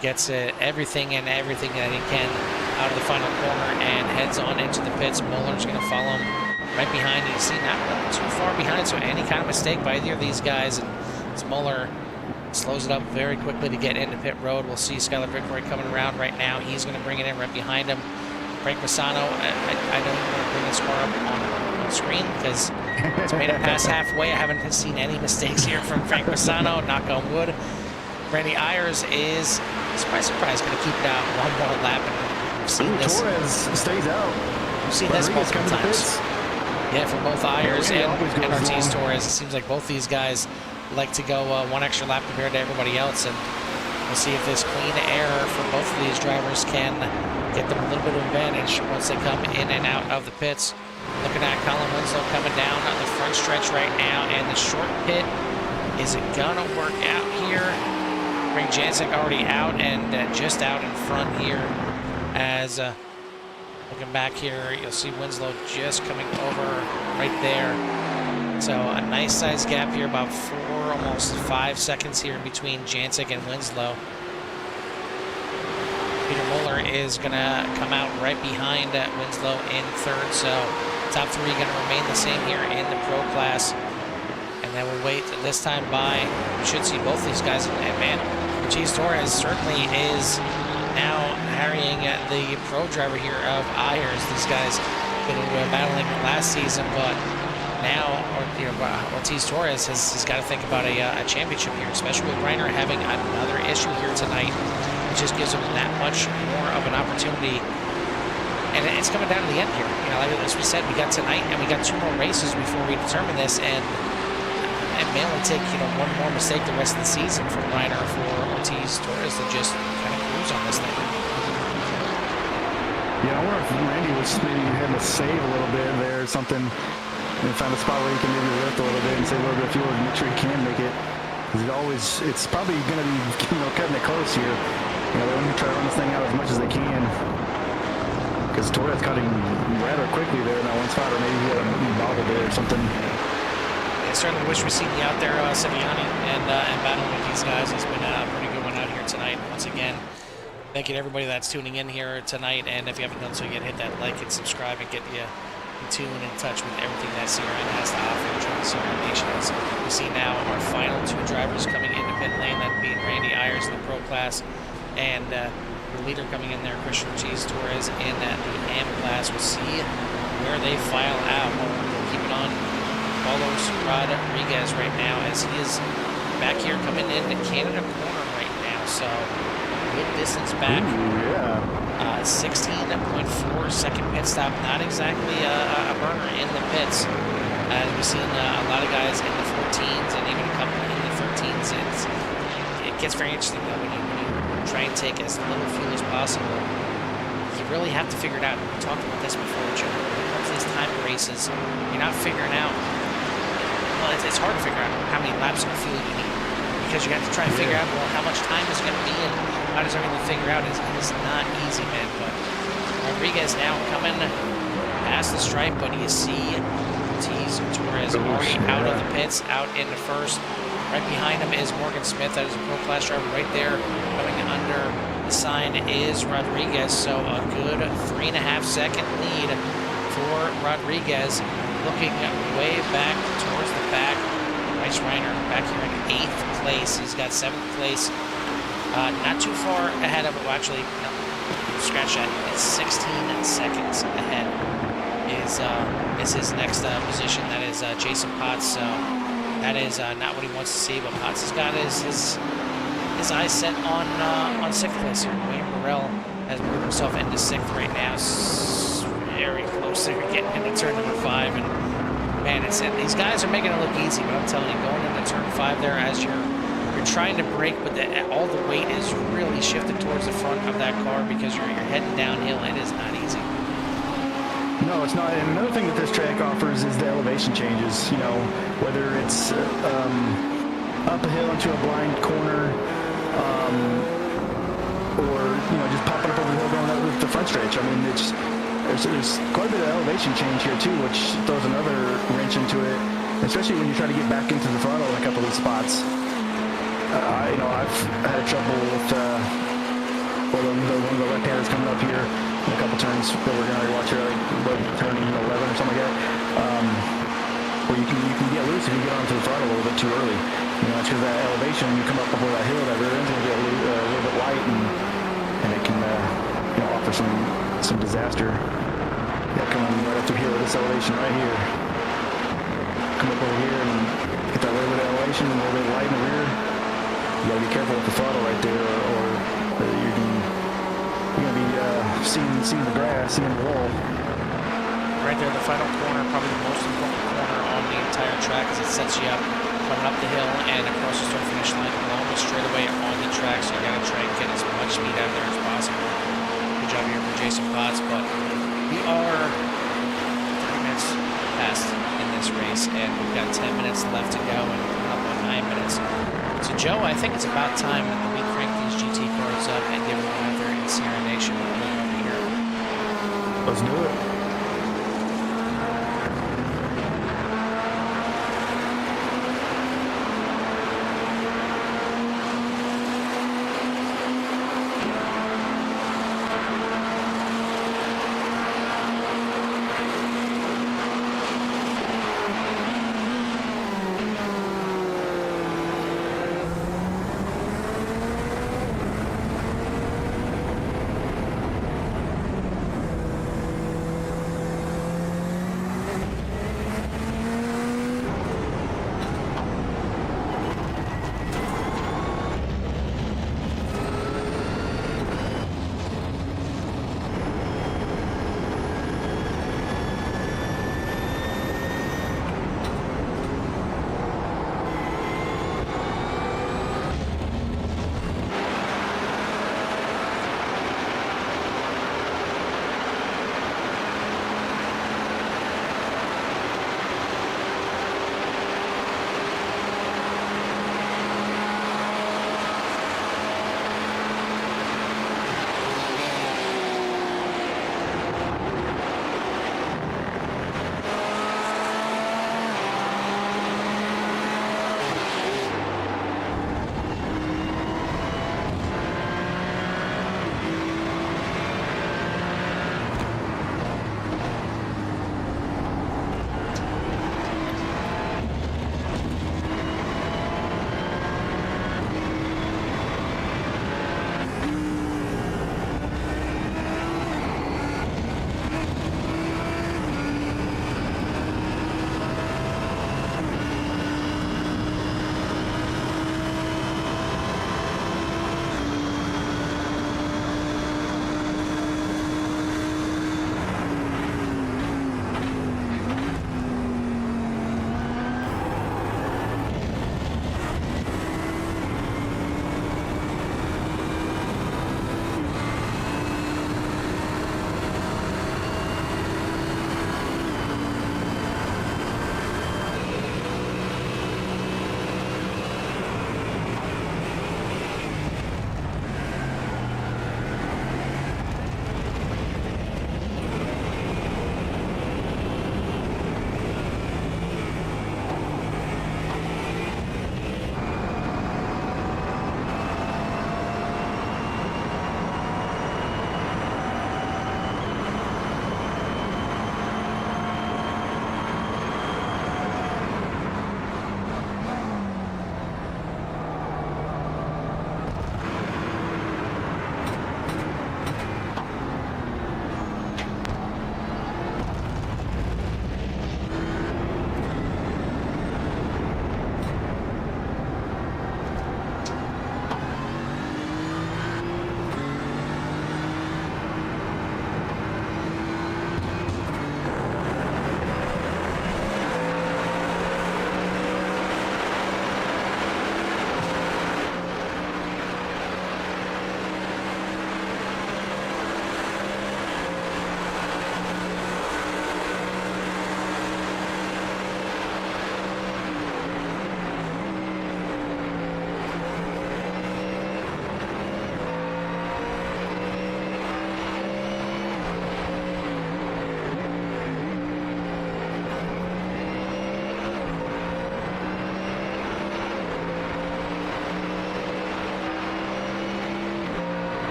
gets everything that he can out of the final corner and heads on into the pits. Moeller's going to follow him right behind. You see, not too far behind, so any kind of mistake by either of these guys, and as Moeller slows it up very quickly to get into pit road. We'll see Skyler Vickroy coming around right now. He's going to bring it in right behind him. Frank Misano, I don't even want to bring this car up on screen because it's made it past halfway. I haven't seen any mistakes here from Frank Misano, knock on wood. Randy Ayers is, surprise, going to keep it out one more lap. And we've seen this. Torres stays out. We've seen this multiple times. Yeah, for both Ayers and Ortiz Torres. It seems like both these guys like to go one extra lap compared to everybody else. And we'll see if this clean air for both of these drivers can get them a little bit of advantage once they come in and out of the pits. Looking at Colin Winslow coming down on the front stretch right now, and the short pit, is it gonna work out here? Craig Jancic already out and just out in front here. As looking back here, you'll see Winslow just coming over right there. So a nice size gap here, about 4, almost 5 seconds here between Jancic and Winslow. Peter Moeller is going to come out right behind Winslow in third. So top 3 going to remain the same here in the Pro class. And then we'll wait this time by. We should see both these guys. And man, Ortiz Torres certainly is now harrying the Pro driver here of Ayers. These guys been battling last season, but now Ortiz Torres has got to think about a championship here, especially with Reiner having another issue here tonight. It just gives him that much more of an opportunity. And it's coming down to the end here. You know, like as we said, we got tonight and we got 2 more races before we determine this, and it may only take, you know, 1 more mistake the rest of the season for Reiner, for Ortiz, Torres to just kind of cruise on this thing. Yeah, I wonder if Randy was maybe having to save a little bit there or something, and find a spot where he can maybe lift a little bit and save a little bit of fuel and make sure he can make it. Because it's probably going to be, you know, cutting it close here. You know, they're going to try to run this thing out as much as they can. Because Torres caught him rather quickly there in that one spot, or maybe he had a bobble there or something. I certainly wish we seen you out there, Simeone, and battling with these guys. It's been a pretty good one out here tonight. Once again, thank you to everybody that's tuning in here tonight. And if you haven't done so yet, hit that like and subscribe and get you in tune and in touch with everything that CRN has to offer. Join the CRN Nation. As we see now our final 2 drivers coming into pit lane, that being Randy Ayers in the Pro Class, and the leader coming in there, Christian Ortiz Torres, in the AM Class. We'll see where they file out. We'll keep it on Carlos Rodriguez right now, as he is back here coming in the Canada corner right now. So good distance back. Ooh, yeah. 16.4 second pit stop. Not exactly a burner in the pits. As we've seen a lot of guys in the 14s and even a couple in the 13s. It gets very interesting though when you try and take as little fuel as possible. You really have to figure it out. We talked about this before, Joe. When it comes to these time races, you're not figuring out. Well, it's hard to figure out how many laps of fuel you need, because you have to try and figure out, well, how much time is going to be and how does everything figure out. It's not easy, man. But Rodriguez now coming past the stripe, but you see Ortiz Torres already out of the pits, out into first. Right behind him is Morgan Smith. That is a Pro Class driver right there. Coming under the sign is Rodriguez. So a good 3.5 second lead for Rodriguez. Looking way back towards the back. Bryce Reiner back here in 8th place. He's got 7th place. Not too far ahead of it. Well, actually, no, scratch that. It's 16 seconds ahead is his next position. That is Jason Potts. So that is not what he wants to see. But Potts has got his eyes set on 6th place here. William Burrell has moved himself into 6th right now. Very close there, getting into turn number 5, and man, these guys are making it look easy. But I'm telling you, going into turn 5 there, as you're trying to brake, but all the weight is really shifted towards the front of that car because you're heading downhill. It is not easy. No, it's not. And another thing that this track offers is the elevation changes. You know, whether it's up a hill into a blind corner, or you know, just popping up over the hill going up with the front stretch. I mean, there's quite a bit of elevation change here too, which throws another wrench into it, especially when you try to get back into the throttle in a couple of these spots. You know, I've had trouble with one of the left-handers coming up here in a couple turns that we're going to watch here, like turning 11 or something like that, where you can get loose if you get onto the throttle a little bit too early. You know, it's because that elevation, you come up over that hill, that rear end's going to get a little bit light, and it can you know, offer some disaster. Yeah, coming right up through here with this elevation right here. Come up over here and get that little bit of elevation and a little bit of light in the rear. You gotta be careful with the throttle right there, or you're gonna be seeing the grass, seeing the wall. Right there, the final corner, probably the most important corner on the entire track, as it sets you up coming up the hill and across the start finish line along the straightaway on the track. So you gotta try and get as much speed out of there as possible. Good job here for Jason Potts, but we are 30 minutes past in this race, and we've got 10 minutes left to go, and coming up on 9 minutes. So Joe, I think it's about time that we crank these GT cars up and give them out there in Sierra Nation over here. Let's do it.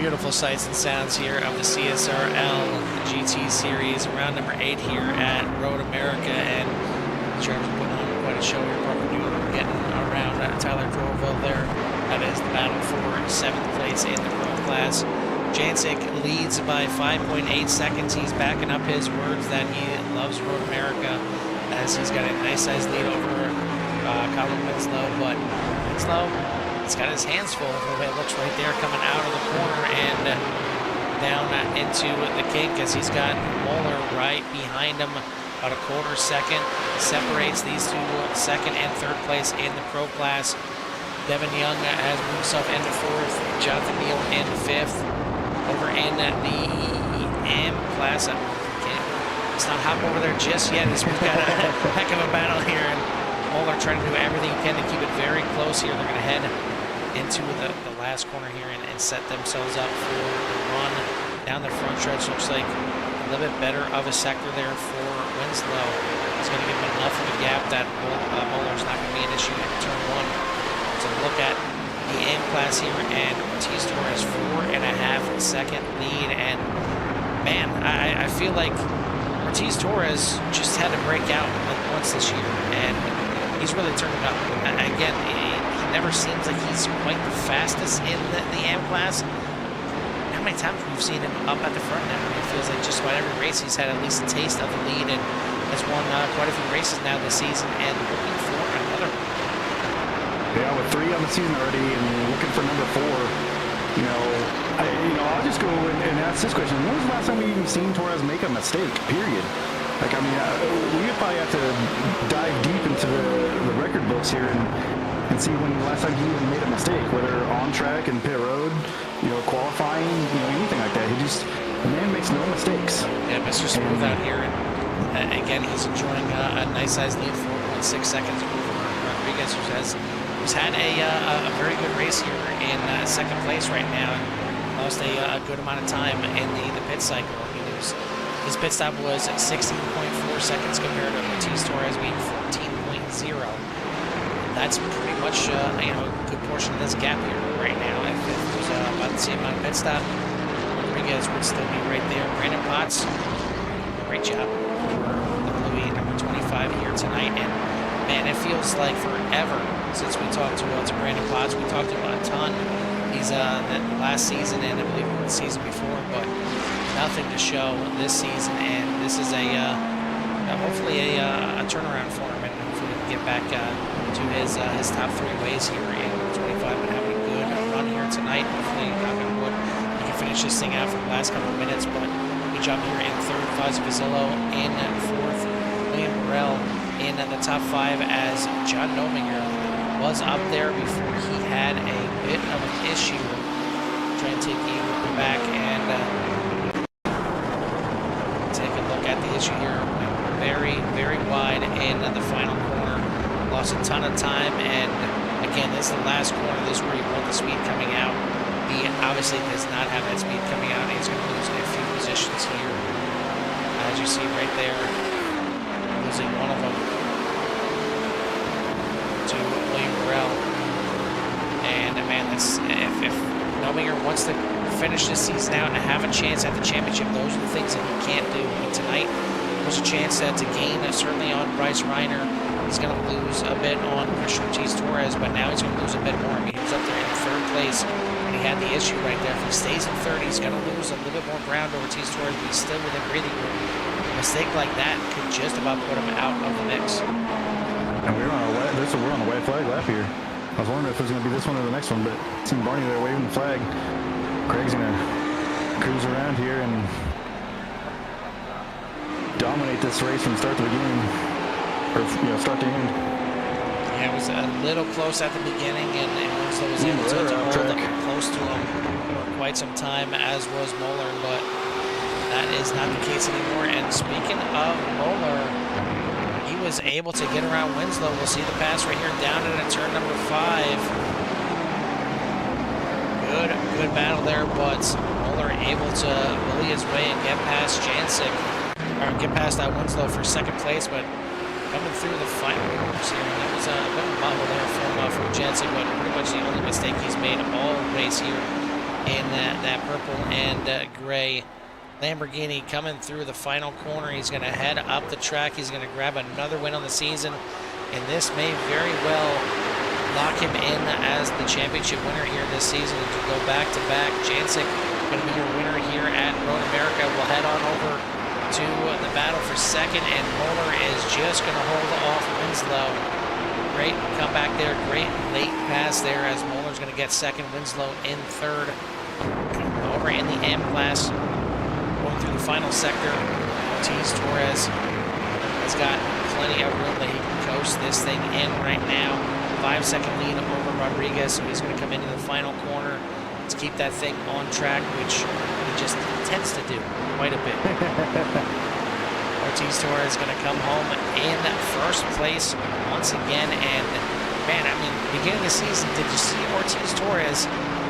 beautiful sights and sounds here of the CSRL GT Series, round number 8 here at Road America, and the drivers putting on quite a show here. Parker Newell getting around Tyler Corvette there. That is the battle for 7th place in the Pro class. Jancic leads by 5.8 seconds. He's backing up his words that he loves Road America, as he's got a nice size lead over Colin Winslow, but Winslow, he's got his hands full. It looks right there coming out of the corner and down into the kink, as he's got Moeller right behind him, about a quarter second. Separates these two, 2nd and 3rd place in the Pro class. Devin Young has moved himself into 4th. Jonathan Neal in 5th. Over in the AM class, let's not hop over there just yet, as we've got a heck of a battle here. And Moeller trying to do everything he can to keep it very close here. They're going to head into the last corner here and set themselves up for the run down the front stretch. Looks like a little bit better of a sector there for Winslow. It's going to give him enough of a gap that Moeller's not going to be an issue in turn 1. So look at the AM class here, and Ortiz Torres 4.5 second lead. And man, I feel like Ortiz Torres just had to break out like once this year, and he's really turned it up. Again, he never seems like he's quite the fastest in the AM class. How many times we've seen him up at the front now? It feels like just about every race he's had at least a taste of the lead, and has won quite a few races now this season, and looking for another one. Yeah, with 3 on the season already and looking for number 4, I'll just go and ask this question. When was the last time we even seen Torres make a mistake, period? Like, I mean, we probably have to dive deep into the record books here and see when the last time he even made a mistake, whether on track and pit road, qualifying, anything like that. The man makes no mistakes. Yeah, Mr. Smooth out here. And again, he's enjoying a nice size lead, 4.6 seconds over Rodriguez, who's had a very good race here in 2nd place right now, and lost a good amount of time in the pit cycle. His pit stop was 16.4 seconds compared to Ortiz Torres being 14.0. That's pretty much a good portion of this gap here right now. If there's about the same amount of pit stop, Rodriguez would still be right there. Brandon Potts, great job for the number 25 here tonight, and man, it feels like forever since we talked to Brandon Potts. We talked to him a ton. He's last season and I believe the season before, but nothing to show this season. And this is hopefully a turnaround for him, and hopefully we can get back to his top 3 ways here in 25 and having a good run here tonight. Hopefully, knock on wood, he can finish this thing out for the last couple of minutes. But good job here in 3rd, Fazio Vizillo in 4th, William Burrell in the top 5, as John Nominger was up there before he had a bit of an issue trying to take you back and take a look at the issue here. Very, very wide in the final corner. Lost a ton of time, and again, this is the last corner. This is where you want the speed coming out. He obviously does not have that speed coming out, and he's going to lose a few positions here. As you see right there, losing one of them to William Burrell. And man, if Nominger wants to finish this season out and have a chance at the championship, those are the things that he can't do. I mean, tonight was a chance to gain, certainly on Bryce Reiner. He's going to lose a bit on Christian Ortiz Torres, but now he's going to lose a bit more. I mean, he was up there in 3rd place, and he had the issue right there. If he stays in 3rd, he's going to lose a little bit more ground over Ortiz Torres, but he's still within breathing room. A mistake like that could just about put him out of the mix. And we're on a white flag lap here. I was wondering if it was going to be this one or the next one, but seeing Barney there waving the flag. Craig's going to cruise around here and dominate this race from start to beginning, or start to end. Yeah, it was a little close at the beginning, and Winslow was able to hold up close to him for quite some time, as was Moeller, but that is not the case anymore. And speaking of Moeller, he was able to get around Winslow. We'll see the pass right here down into turn number 5. Good battle there, but Moeller able to bully his way and get past Jancic, or get past Winslow for 2nd place, but coming through the final corners here, and that was a bit of a bubble there from Jancic, but pretty much the only mistake he's made all race here. in that purple and gray Lamborghini coming through the final corner. He's going to head up the track. He's going to grab another win on the season, and this may very well lock him in as the championship winner here this season. And to go back-to-back, Jancic going to be your winner here at Road America. We'll head on over to the battle for second, and Moeller is just going to hold off Winslow. Great comeback there, great late pass there as Moeller's going to get second, Winslow in third. Over in the M class, going through the final sector, Ortiz Torres has got plenty of room that he can coast this thing in right now. 5-second lead over Rodriguez, so he's going to come into the final corner to keep that thing on track, which he just tends to do quite a bit. Ortiz Torres is going to come home in first place once again, and man, I mean, beginning of the season, did you see Ortiz Torres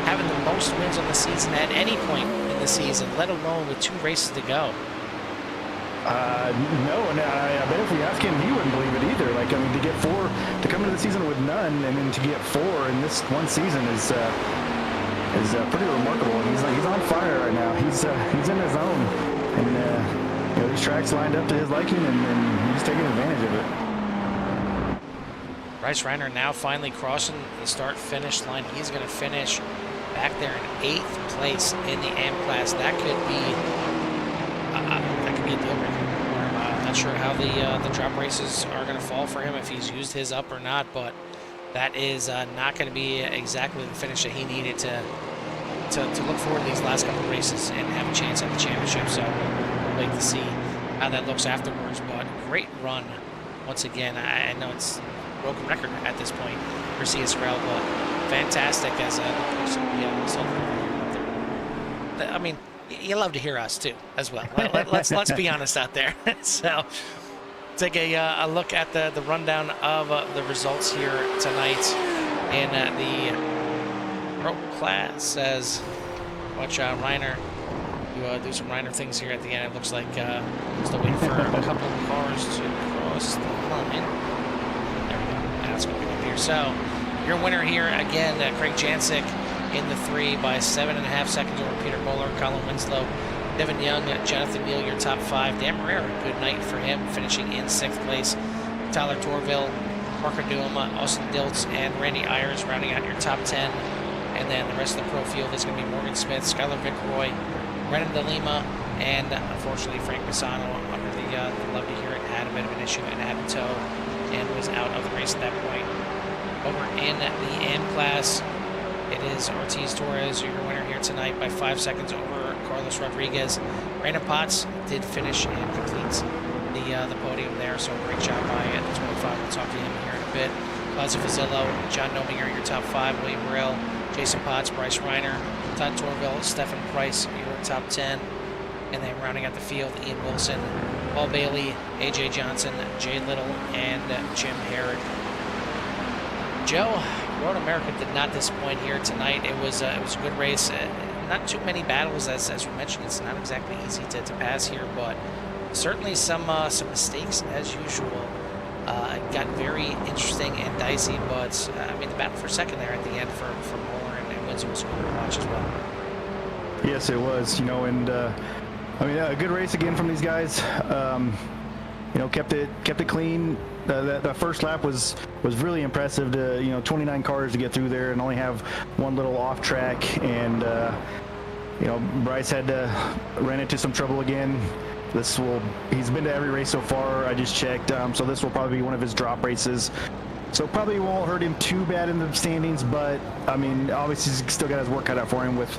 having the most wins on the season at any point in the season, let alone with 2 races to go? No, and I bet if we ask him, he wouldn't believe it either. Like, I mean, to get 4, to come into the season with none, and then to get 4 in this one season is pretty remarkable. And he's on fire right now. He's in his zone, and you know, these tracks lined up to his liking, and he's taking advantage of it. Bryce Reiner now finally crossing the start-finish line. He's going to finish back there in 8th place in the AM class. That could be a deal breaker. I'm not sure how the drop races are going to fall for him, if he's used his up or not, but that is not going to be exactly the finish that he needed to look forward to these last couple of races and have a chance at the championship. So we'll wait to see how that looks afterwards. But great run once again. I know it's a broken record at this point for CSRL, but fantastic as a person. I mean, you love to hear us too, as well. Let's be honest out there. So, take a look at the rundown of the results here tonight in the Pro class. As watch Reiner do some Reiner things here at the end. It looks like still waiting for a couple of cars to cross the line. There we go. Now it's going to be up here. So, your winner here again, Craig Jancic, in the 3 by 7.5 seconds over Peter Moeller, Colin Winslow, Devin Young, Jonathan Neal, your top 5. Dan Marrera, good night for him, finishing in 6th place. Tyler Torville, Parker Duham, Austin Diltz, and Randy Ayers rounding out your top 10. And then the rest of the pro field is going to be Morgan Smith, Skyler Vickroy, Renan De Lima, and unfortunately Frank Pisano, under the love to hear it, had a bit of an issue and had a tow and was out of the race at that point. Over in the AM class, it is Ortiz Torres, your winner here tonight by 5 seconds over Carlos Rodriguez. Brandon Potts did finish and complete the podium there, so great job by the 25. We'll talk to him here in a bit. Claudio Fazillo, John Nominger, your top 5. William Burrell, Jason Potts, Bryce Reiner, Todd Torville, Stephen Price, your top 10. And then rounding out the field, Ian Wilson, Paul Bailey, AJ Johnson, Jay Little, and Jim Herod. Joe, Road America did not disappoint here tonight. It was a good race. Not too many battles, as we mentioned. It's not exactly easy to pass here, but certainly some mistakes as usual. It got very interesting and dicey, but I mean, the battle for second there at the end for Moeller and Winslow was good to watch as well. Yes, it was. You know, and I mean, a good race again from these guys. You know, kept it clean. The first lap was really impressive. To, you know, 29 cars to get through there and only have one little off track. And you know, Bryce ran into some trouble again. He's been to every race so far. I just checked. So this will probably be one of his drop races. So probably won't hurt him too bad in the standings. But I mean, obviously he's still got his work cut out for him with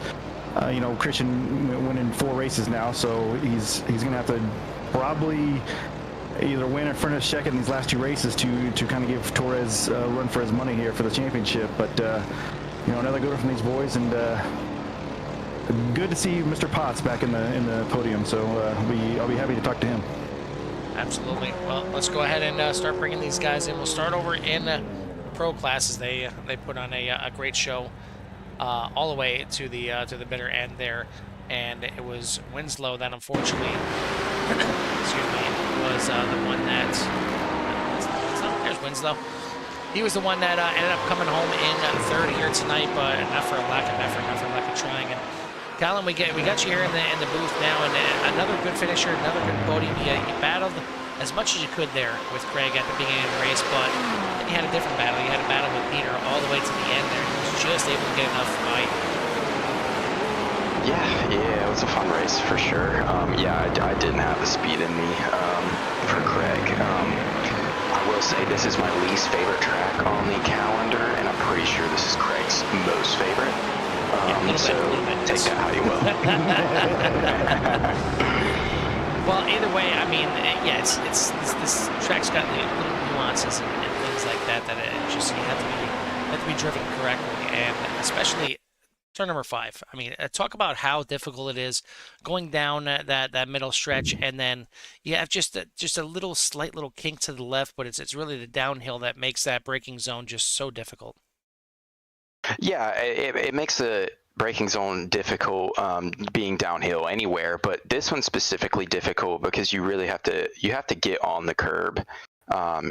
you know, Christian winning 4 races now. So he's gonna have to probably either win or finish second in these last 2 races to kind of give Torres a run for his money here for the championship. But you know, another good one from these boys, and good to see Mr. Potts back in the podium. So I'll be happy to talk to him. Absolutely. Well, let's go ahead and start bringing these guys in. We'll start over in the pro classes. They put on a great show all the way to the bitter end there, and it was Winslow that unfortunately excuse me, was the one that there's Winslow He was the one that ended up coming home in third here tonight, but not for a lack of effort, not for a lack of trying. And Colin, we got you here in the booth now, and another good finisher, another good podium. You battled as much as you could there with Craig at the beginning of the race, but then you had a different battle. You had a battle with Peter all the way to the end there. He was just able to get enough by. Yeah, it was a fun race for sure. Yeah, I didn't have the speed in me for Craig. I will say this is my least favorite track on the calendar, and I'm pretty sure this is Craig's most favorite. So take that how you will. Well, either way, I mean, yeah, it's this track's got little nuances and things like that it just you have to be driven correctly, and especially turn number 5. I mean, talk about how difficult it is going down that middle stretch, and then you have just a slight little kink to the left, but it's really the downhill that makes that braking zone just so difficult. Yeah, it makes the braking zone difficult being downhill anywhere, but this one's specifically difficult because you really have to get on the curb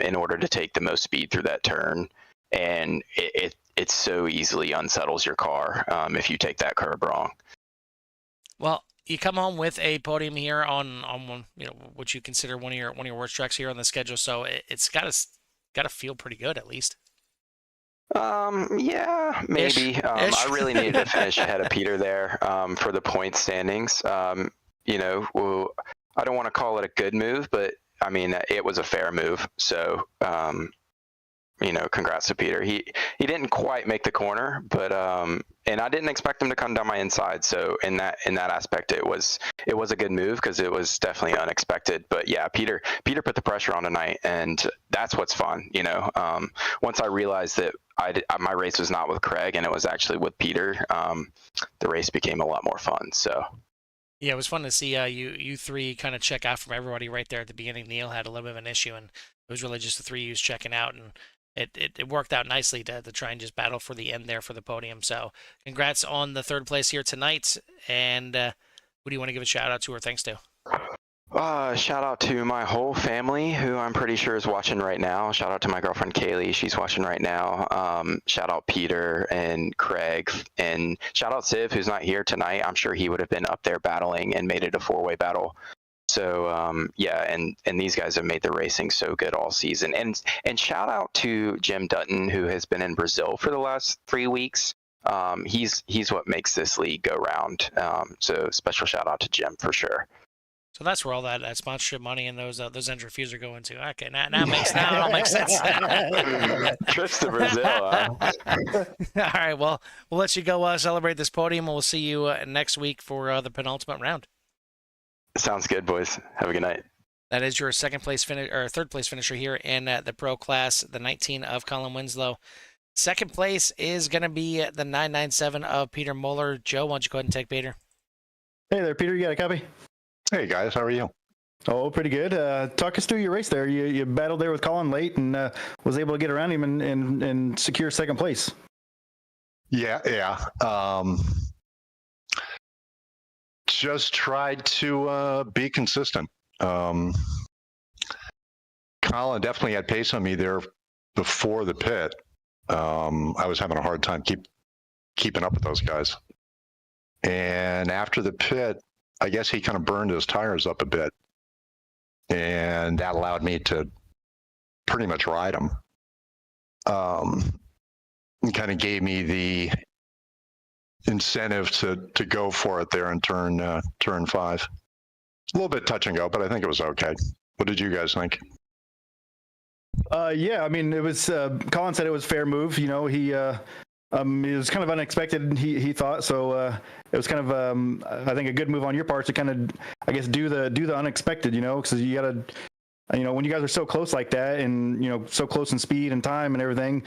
in order to take the most speed through that turn, and it so easily unsettles your car if you take that curb wrong. Well, you come home with a podium here on one, what you consider one of your worst tracks here on the schedule, so it's got to feel pretty good at least. Yeah, maybe. Ish. I really needed to finish ahead of Peter there for the point standings. Well, I don't want to call it a good move, but I mean, it was a fair move. So, congrats to Peter. He didn't quite make the corner, but and I didn't expect him to come down my inside. So in that aspect, it was a good move because it was definitely unexpected. But yeah, Peter put the pressure on tonight, and that's what's fun. Once I realized that my race was not with Craig and it was actually with Peter, the race became a lot more fun. So. Yeah, it was fun to see you three kind of check out from everybody right there at the beginning. Neil had a little bit of an issue, and it was really just the three of you checking out, and it worked out nicely to try and just battle for the end there for the podium. So congrats on the third place here tonight. And who do you want to give a shout out to or thanks to? Shout out to my whole family, who I'm pretty sure is watching right now. Shout out to my girlfriend Kaylee, she's watching right now. Shout out Peter and Craig, and shout out Siv, who's not here tonight. I'm sure he would have been up there battling and made it a 4-way battle. So yeah, and these guys have made the racing so good all season. And shout out to Jim Dutton, who has been in Brazil for the last 3 weeks. He's what makes this league go round. So special shout out to Jim for sure. So that's where all that sponsorship money and those entry fees are going to. Okay, now it all makes sense. Trips to Brazil. All right, well, we'll let you go celebrate this podium, and we'll see you next week for the penultimate round. Sounds good, boys. Have a good night. That is your third place finisher here in the pro class, the 19 of Colin Winslow. Second place is going to be the 997 of Peter Moeller. Joe, why don't you go ahead and take Peter? Hey there, Peter. You got a copy? Hey guys, how are you? Oh, pretty good. Talk us through your race there. You battled there with Colin late and was able to get around him and secure second place. Yeah. Just tried to be consistent. Colin definitely had pace on me there before the pit. I was having a hard time keeping up with those guys. And after the pit, I guess he kind of burned his tires up a bit, and that allowed me to pretty much ride him. And kind of gave me the incentive to go for it there in turn 5. A little bit touch and go, but I think it was okay. What did you guys think? Yeah, I mean, it was. Colin said it was a fair move. He it was kind of unexpected, he thought, so it was kind of I think a good move on your part to kind of, I guess, do the unexpected, because you gotta, when you guys are so close like that and so close in speed and time and everything,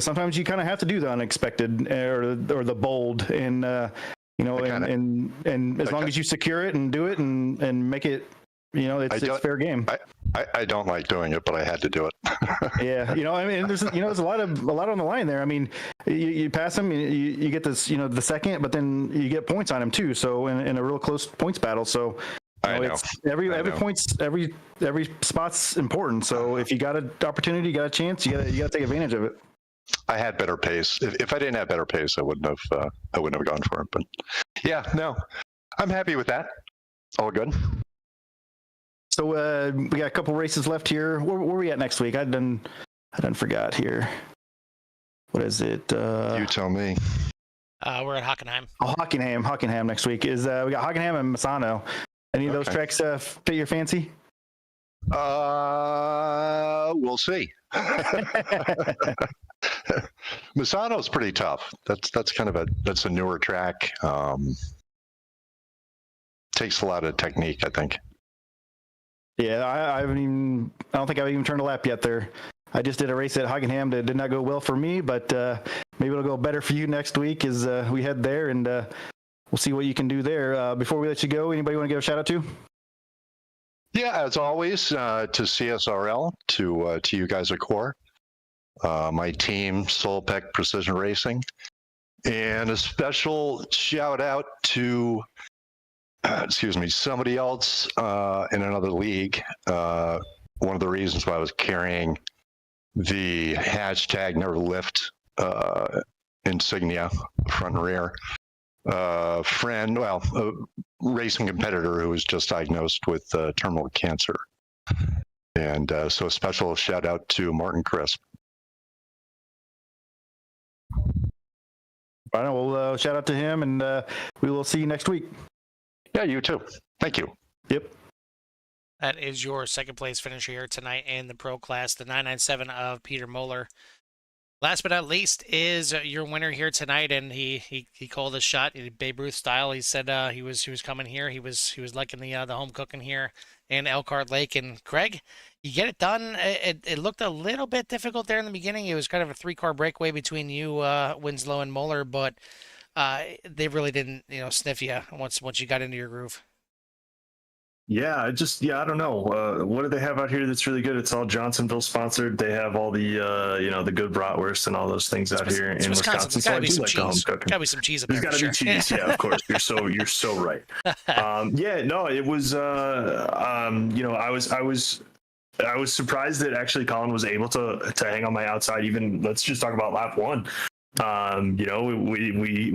sometimes you kind of have to do the unexpected or the bold, and and as long as you secure it and do it and make it, it's fair game. I don't like doing it, but I had to do it. Yeah, I mean, there's a lot on the line there. I mean, you pass him, you get this, the second, but then you get points on him too. So in a real close points battle. So, I know. Every I know. point's every spot's important. So if you got an opportunity, you got a chance, you got to take advantage of it. I had better pace. If I didn't have better pace, I wouldn't have gone for it. But yeah, no, I'm happy with that. All good. So we got a couple races left here. Where are we at next week? I done forgot here. What is it? You tell me. We're at Hockenheim. Oh, Hockenheim next week is we got Hockenheim and Misano. Any of those tracks fit your fancy? We'll see. Misano's pretty tough. That's a newer track. Takes a lot of technique, I think. Yeah, I don't think I've even turned a lap yet there. I just did a race at Hockenheim that did not go well for me, but maybe it'll go better for you next week as we head there, and we'll see what you can do there. Before we let you go, anybody want to give a shout out to? Yeah, as always, to CSRL, to you guys at Core, my team, Solpec Precision Racing, and a special shout out to, somebody else in another league. One of the reasons why I was carrying the hashtag Never Lift insignia, front and rear. A racing competitor who was just diagnosed with terminal cancer. And so a special shout out to Martin Crisp. All right, well, shout out to him, and we will see you next week. Yeah, you too. Thank you. Yep. That is your second place finisher here tonight in the pro class, the 997 of Peter Moeller. Last but not least is your winner here tonight, and he called his shot, Babe Ruth style. He said he was coming here. He was liking the home cooking here in Elkhart Lake. And Craig, you get it done. It looked a little bit difficult there in the beginning. It was kind of a 3-car breakaway between you, Winslow, and Moeller, but they really didn't sniff you once you got into your groove. Yeah, I don't know. What do they have out here that's really good? It's all Johnsonville sponsored. They have all the the good bratwurst and all those things out here in Wisconsin. So I do like the home cooking. Gotta be some cheese up there. There's gotta be cheese. Yeah, of course. You're so right. It was. I was surprised that actually Colin was able to hang on my outside. Even let's just talk about lap one. We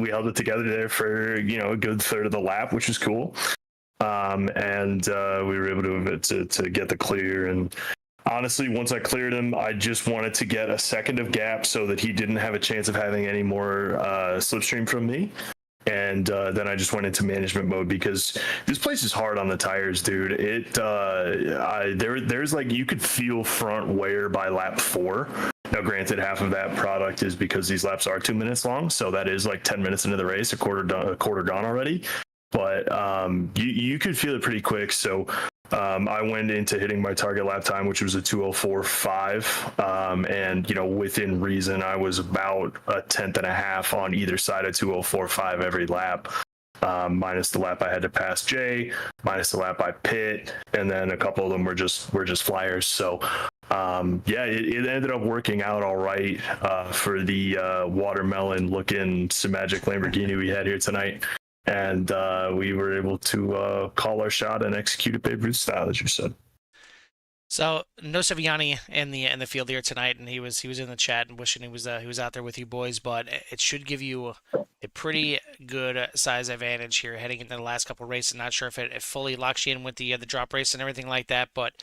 held it together there for a good third of the lap, which was cool. And we were able to get the clear. And honestly, once I cleared him, I just wanted to get a second of gap so that he didn't have a chance of having any more slipstream from me. And then I just went into management mode because this place is hard on the tires, dude. There's like, you could feel front wear by lap 4. Now, granted, half of that product is because these laps are 2 minutes long, so that is like 10 minutes into the race, a quarter gone already. But you could feel it pretty quick. So I went into hitting my target lap time, which was a 2:04.5. And within reason, I was about a tenth and a half on either side of 2:04.5 every lap, minus the lap I had to pass Jay, minus the lap I pit, and then a couple of them were just flyers. So it ended up working out all right for the watermelon looking Magic Lamborghini we had here tonight. And we were able to call our shot and execute it Babe Ruth style, as you said. So no Saviani in the field here tonight, and he was in the chat and wishing he was out there with you boys. But it should give you a pretty good size advantage here heading into the last couple of races. Not sure if it fully locks you in with the drop race and everything like that, but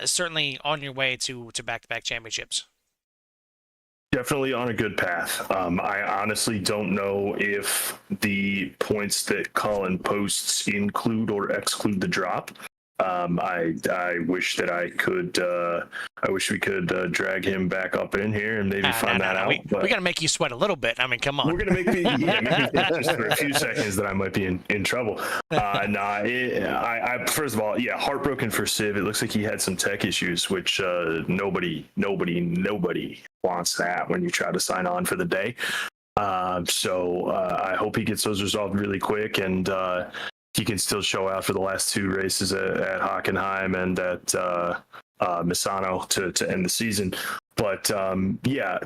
certainly on your way to back-to-back championships. Definitely on a good path. I honestly don't know if the points that Colin posts include or exclude the drop. I wish that I could. I wish we could drag him back up in here and maybe find that out. We got to make you sweat a little bit. I mean, come on. We're gonna make me just for a few seconds that I might be in trouble. I first of all, heartbroken for Civ. It looks like he had some tech issues, which nobody wants that when you try to sign on for the day. So I hope he gets those resolved really quick and. He can still show out for the last 2 races at Hockenheim and at Misano to end the season. But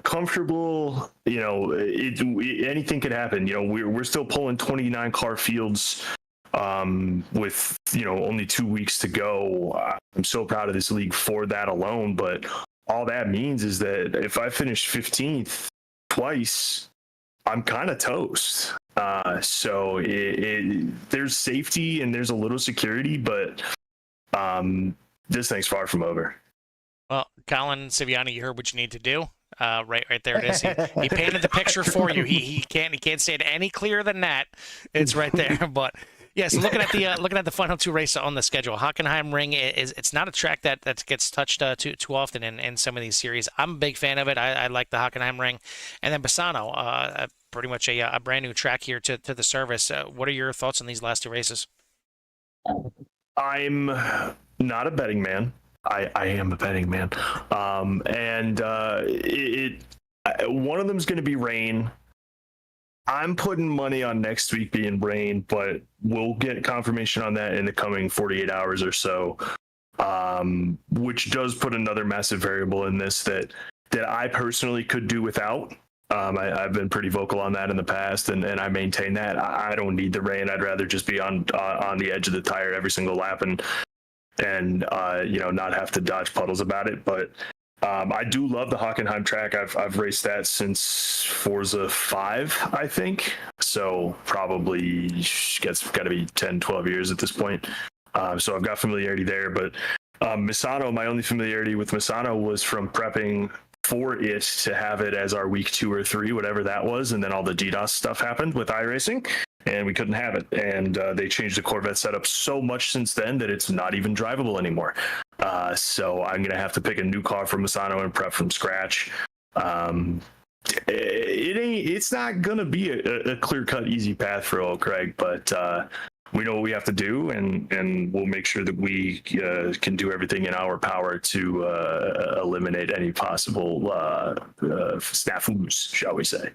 comfortable. Anything could happen. We're still pulling 29 car fields with only 2 weeks to go. I'm so proud of this league for that alone. But all that means is that if I finish 15th twice, I'm kind of toast. So there's safety and there's a little security, but this thing's far from over. Well, Colin Siviani, you heard what you need to do. Right there it is. He painted the picture for you. He can't say it any clearer than that. It's right there. But yeah, so looking at the final 2 races on the schedule, Hockenheim Ring it's not a track that gets touched too often in some of these series. I'm a big fan of it. I like the Hockenheim Ring, and then Bassano, pretty much a brand new track here to the service. What are your thoughts on these last 2 races? I'm not a betting man. I am a betting man. And one of them is going to be rain. I'm putting money on next week being rain, but we'll get confirmation on that in the coming 48 hours or so, which does put another massive variable in this that I personally could do without. I've been pretty vocal on that in the past, and I maintain that. I don't need the rain. I'd rather just be on the edge of the tire every single lap and not have to dodge puddles about it. But I do love the Hockenheim track. I've raced that since Forza 5, I think. So probably got to be 10, 12 years at this point. So I've got familiarity there. But Misano, my only familiarity with Misano was from prepping for it to have it as our week 2 or 3, whatever that was. And then all the DDoS stuff happened with iRacing, and we couldn't have it. And they changed the Corvette setup so much since then that it's not even drivable anymore. So I'm going to have to pick a new car from Misano and prep from scratch. It's not going to be a clear-cut, easy path for old Craig, but we know what we have to do, and we'll make sure that we can do everything in our power to eliminate any possible snafus, shall we say.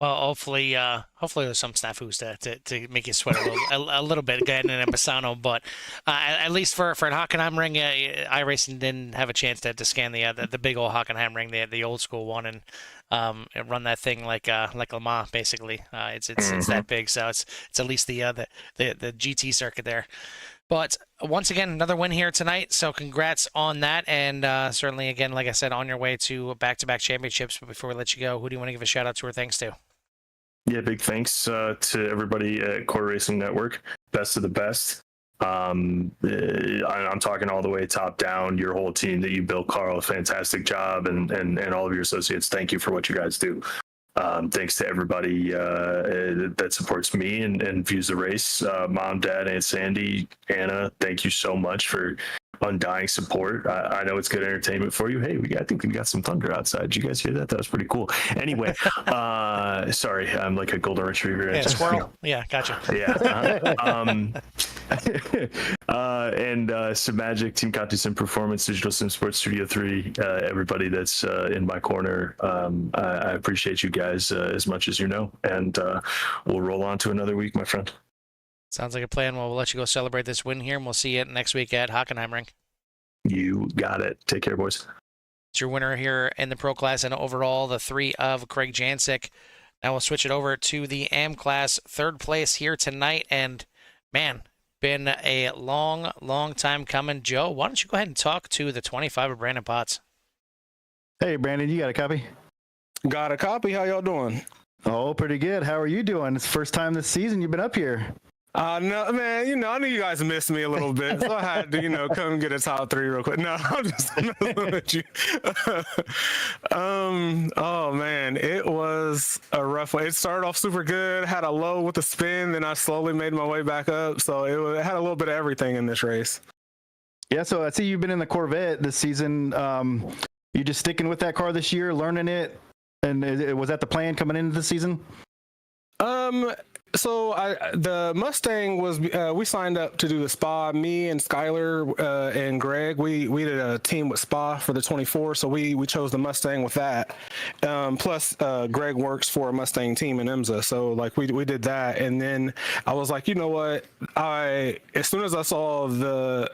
Well, hopefully there's some snafus to make you sweat a little bit getting in a Bassano, but at least for an Hockenheim Ring, iRacing didn't have a chance to scan the big old Hockenheim Ring, the old school one, and run that thing like Le Mans basically. It's that big, so it's at least the GT circuit there. But once again, another win here tonight, so congrats on that, and certainly again, like I said, on your way to back-to-back championships. But before we let you go, who do you want to give a shout out to or thanks to? Yeah, big thanks to everybody at Core Racing Network. Best of the best. I'm talking all the way top down. Your whole team that you built, Carl, a fantastic job, and all of your associates. Thank you for what you guys do. Thanks to everybody that supports me and views the race. Mom, Dad, Aunt Sandy, Anna, thank you so much for undying support. I know it's good entertainment for you. Hey, I think we got some thunder outside. Did you guys hear that? That was pretty cool. Anyway, sorry, I'm like a golden retriever. Yeah, squirrel. Yeah, gotcha. Yeah. And Sim Magic, Team Conti Sim Performance, Digital Sim Sports Studio 3, everybody that's in my corner. I appreciate you guys as much as you know, and we'll roll on to another week, my friend. Sounds like a plan. Well, we'll let you go celebrate this win here, and we'll see you next week at Hockenheim Ring. You got it. Take care, boys. It's your winner here in the Pro Class and overall, the 3 of Craig Jancic. Now we'll switch it over to the AM Class, 3rd place here tonight, and man, been a long time coming. Joe, why don't you go ahead and talk to the 25 of Brandon Potts? Hey, Brandon, you got a copy? Got a copy. How y'all doing? Oh, pretty good. How are you doing? It's the first time this season you've been up here. No, man, I knew you guys missed me a little bit, so I had to, come get a top 3 real quick. No, I'm just messing with you. Oh, man, it was a rough way. It started off super good, had a low with the spin, then I slowly made my way back up, so it had a little bit of everything in this race. Yeah, so I see you've been in the Corvette this season. You just sticking with that car this year, learning it, and was that the plan coming into the season? So the Mustang was we signed up to do the Spa. Me and Skyler and Greg, we did a team with Spa for the 24. So we chose the Mustang with that. Plus Greg works for a Mustang team in IMSA, so like we did that. And then I was like, you know what? As soon as I saw the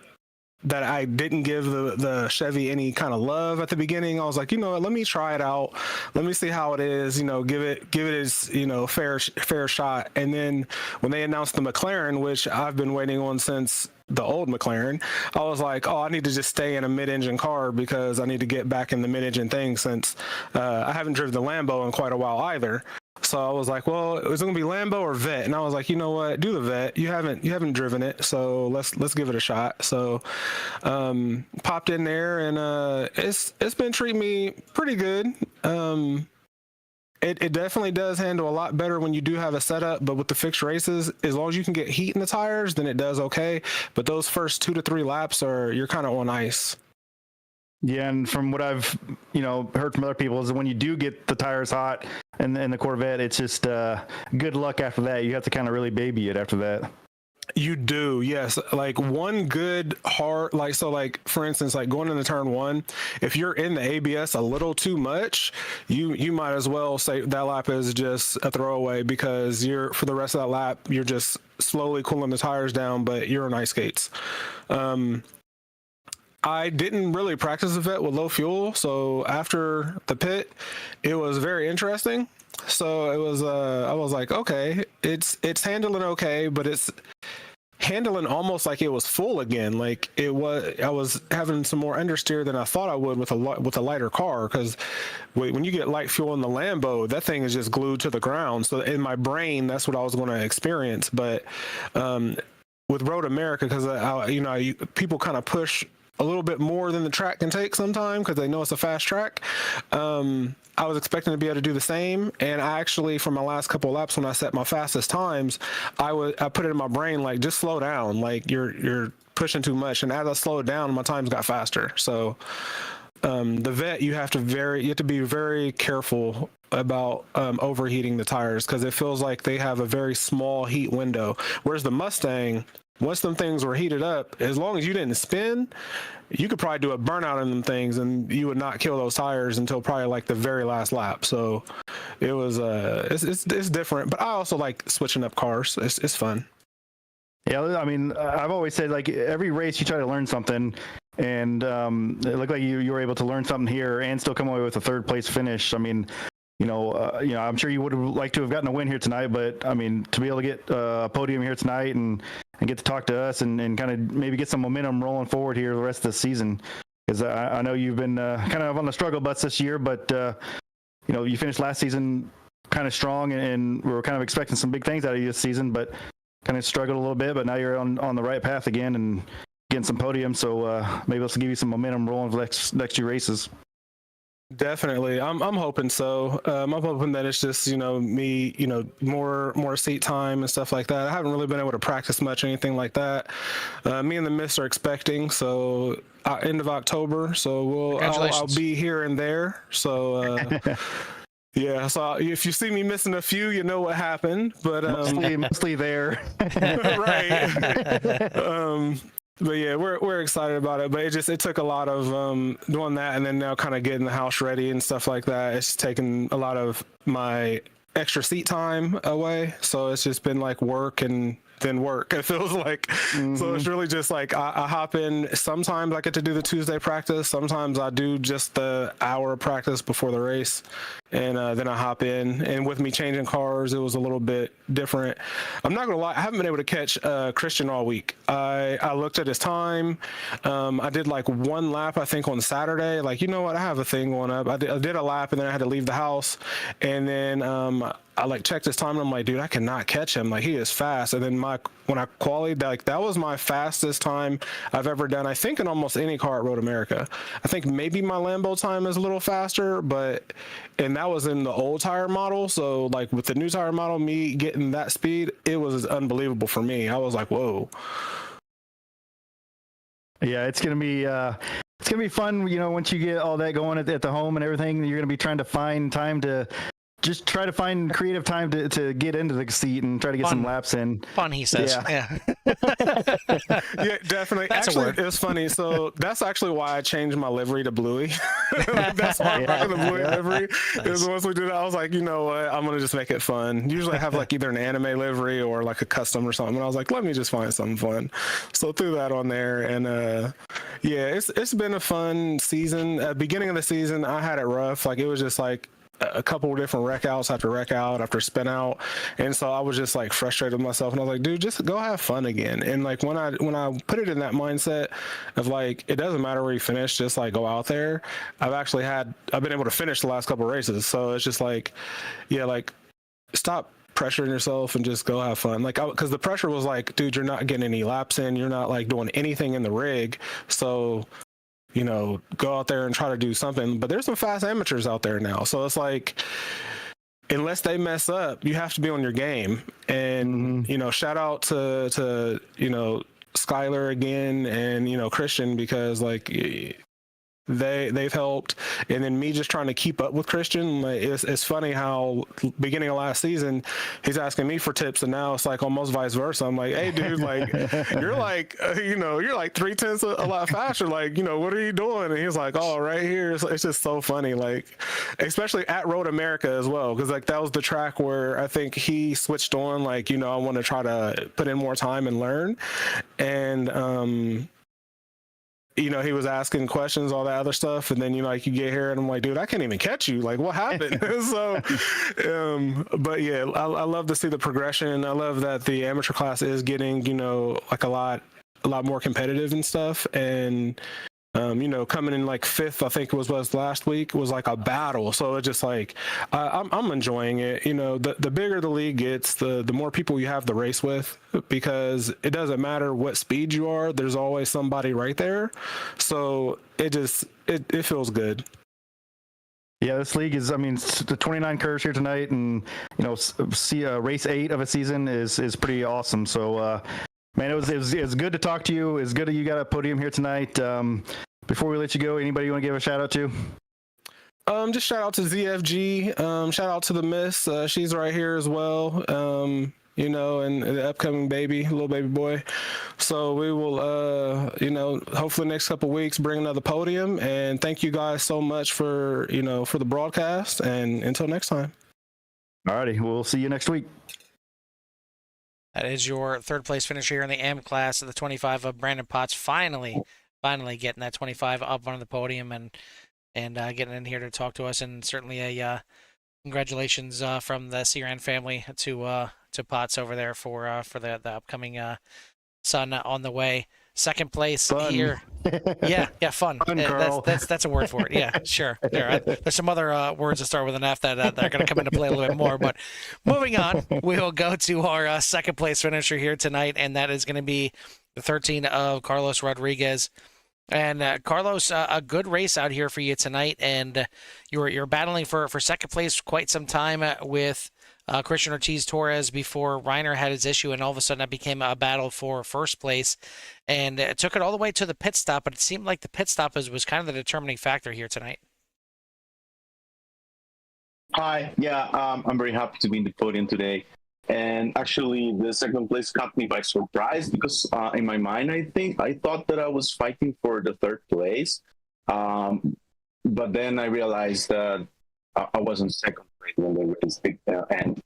that I didn't give the Chevy any kind of love at the beginning. I was like, you know what, let me try it out. Let me see how it is, you know, give it its, you know, fair shot. And then when they announced the McLaren, which I've been waiting on since the old McLaren, I was like, oh, I need to just stay in a mid-engine car because I need to get back in the mid-engine thing since I haven't driven the Lambo in quite a while either. So I was like, well, is it gonna be Lambo or Vette? And I was like, you know what, do the Vette. You haven't driven it, so let's give it a shot. So popped in there, and it's been treating me pretty good. It definitely does handle a lot better when you do have a setup, but with the fixed races, as long as you can get heat in the tires, then it does okay. But those first 2 to 3 laps you're kind of on ice. Yeah, and from what I've heard from other people is that when you do get the tires hot and the Corvette, it's just good luck after that. You have to kind of really baby it after that. You do, yes. Like one good hard, like, so like for instance, like going into turn 1, if you're in the ABS a little too much, you might as well say that lap is just a throwaway because you're, for the rest of that lap, you're just slowly cooling the tires down, but you're on ice skates. I didn't really practice the Vette with low fuel, so after the pit, it was very interesting. So it was, I was like, okay, it's handling okay, but it's handling almost like it was full again. Like I was having some more understeer than I thought I would with a lighter car, because when you get light fuel in the Lambo, that thing is just glued to the ground. So in my brain, that's what I was going to experience. But with Road America, because people kind of push a little bit more than the track can take sometimes because they know it's a fast track. I was expecting to be able to do the same, and I actually, for my last couple of laps when I set my fastest times, I put it in my brain like, just slow down, like you're pushing too much. And as I slowed down, my times got faster. So the Vette, you have to be very careful about overheating the tires because it feels like they have a very small heat window, whereas the Mustang, once them things were heated up, as long as you didn't spin, you could probably do a burnout in them things and you would not kill those tires until probably like the very last lap. So it was it's different, but I also like switching up cars. It's fun. Yeah, I mean, I've always said, like, every race you try to learn something, and it looked like you were able to learn something here and still come away with a 3rd place finish. I mean, I'm sure you would have liked to have gotten a win here tonight, but I mean, to be able to get a podium here tonight and get to talk to us and kind of maybe get some momentum rolling forward here the rest of the season, because I know you've been kind of on the struggle bus this year, but you finished last season kind of strong, and we were kind of expecting some big things out of you this season, but kind of struggled a little bit. But now you're on the right path again and getting some podiums, so maybe this will give you some momentum rolling for the next 2 races. Definitely. I'm hoping so. I'm hoping that it's just, me, more seat time and stuff like that. I haven't really been able to practice much or anything like that. Me and the Miss are expecting, so end of October. So I'll be here and there. So yeah. So if you see me missing a few, you know what happened. But mostly there. Right. But yeah, we're excited about it. But it took a lot of doing that, and then now kind of getting the house ready and stuff like that. It's taken a lot of my extra seat time away. So it's just been like work and then work, it feels like. Mm-hmm. So it's really just like I hop in. Sometimes I get to do the Tuesday practice. Sometimes I do just the hour of practice before the race, and then I hop in. And with me changing cars, it was a little bit different. I'm not gonna lie, I haven't been able to catch Christian all week. I looked at his time. I did like 1 lap, I think, on Saturday. Like, you know what, I have a thing going up. I did a lap, and then I had to leave the house, and then I like checked his time, and I'm like, dude, I cannot catch him. Like, he is fast. And then when I qualified, like, that was my fastest time I've ever done, I think, in almost any car at Road America. I think maybe my Lambo time is a little faster, and that was in the old tire model. So like with the new tire model, me getting that speed, it was unbelievable for me. I was like, whoa. Yeah, it's gonna be fun. Once you get all that going at the home and everything, you're gonna be trying to find time to just try to find creative time to get into the seat and try to get some laps in. Fun, he says. Yeah. Yeah, definitely. That's a actually, word. it was funny. So that's actually why I changed my livery to Bluey. That's why I'm rocking the Bluey livery. Is once we did that, I was like, you know what? I'm gonna just make it fun. Usually I have like either an anime livery or like a custom or something. And I was like, let me just find something fun. So threw that on there, and yeah, it's been a fun season. Beginning of the season, I had it rough. Like it was just like a couple of different wreck outs after spin out, and so I was just like frustrated with myself, and I was like, dude, just go have fun again. And like when I put it in that mindset of like, it doesn't matter where you finish, just like go out there. I've been able to finish the last couple of races, so it's just like, yeah, like stop pressuring yourself and just go have fun. Like, because the pressure was like, dude, you're not getting any laps in, you're not like doing anything in the rig, so you know, go out there and try to do something. But there's some fast amateurs out there now. So it's like, unless they mess up, you have to be on your game. And, you know, shout out to, you know, Skyler again and, you know, Christian, because like they've helped. And then me just trying to keep up with Christian, like, it's funny how beginning of last season he's asking me for tips, and now it's like almost vice versa. I'm like, hey dude, like you're like you know, you're like 3/10 a lot faster, like, you know, what are you doing? And he's like, oh, right here. It's just so funny, like especially at Road America as well, because like that was the track where I think he switched on, like, you know, I want to try to put in more time and learn. And you know, he was asking questions, all that other stuff, and then, you know, like you get here and I'm like, dude, I can't even catch you. Like, what happened? So, but yeah, I love to see the progression. I love that the amateur class is getting, you know, like a lot more competitive and stuff. And, you know, coming in like 5th, I think it was last week, was like a battle. So it's just like, I'm enjoying it. You know, the bigger the league gets, the more people you have to race with, because it doesn't matter what speed you are, there's always somebody right there. So it feels good. Yeah, this league is, I mean, the 29 curves here tonight, and, you know, see race 8 of a season is pretty awesome. So, man, it was good to talk to you. It's good that you got a podium here tonight. Before we let you go, anybody you want to give a shout out to? Just shout out to ZFG. Shout out to the Miss. She's right here as well. You know, and the upcoming little baby boy. So we will, you know, hopefully the next couple of weeks bring another podium. And thank you guys so much for, you know, for the broadcast. And until next time. Alrighty, we'll see you next week. That is your 3rd place finisher here in the AM class of the 25 of Brandon Potts. Finally getting that 25 up on the podium and getting in here to talk to us. And certainly a congratulations from the CRN family to Potts over there for the upcoming son on the way. 2nd place fun. Here. Yeah, fun. Fun, Carl. That's a word for it. Yeah, sure. There's some other words that start with an F that are going to come into play a little bit more. But moving on, we will go to our 2nd place finisher here tonight, and that is going to be the 13 of Carlos Rodriguez. And Carlos, a good race out here for you tonight, and you're battling for 2nd place quite some time with Christian Ortiz Torres before Reiner had his issue, and all of a sudden that became a battle for 1st place, and it took it all the way to the pit stop. But it seemed like the pit stop was kind of the determining factor here tonight. Hi, yeah, I'm very happy to be in the podium today. And actually, the 2nd place caught me by surprise, because in my mind, I thought that I was fighting for the 3rd place. But then I realized that I was in 2nd place when the race did end.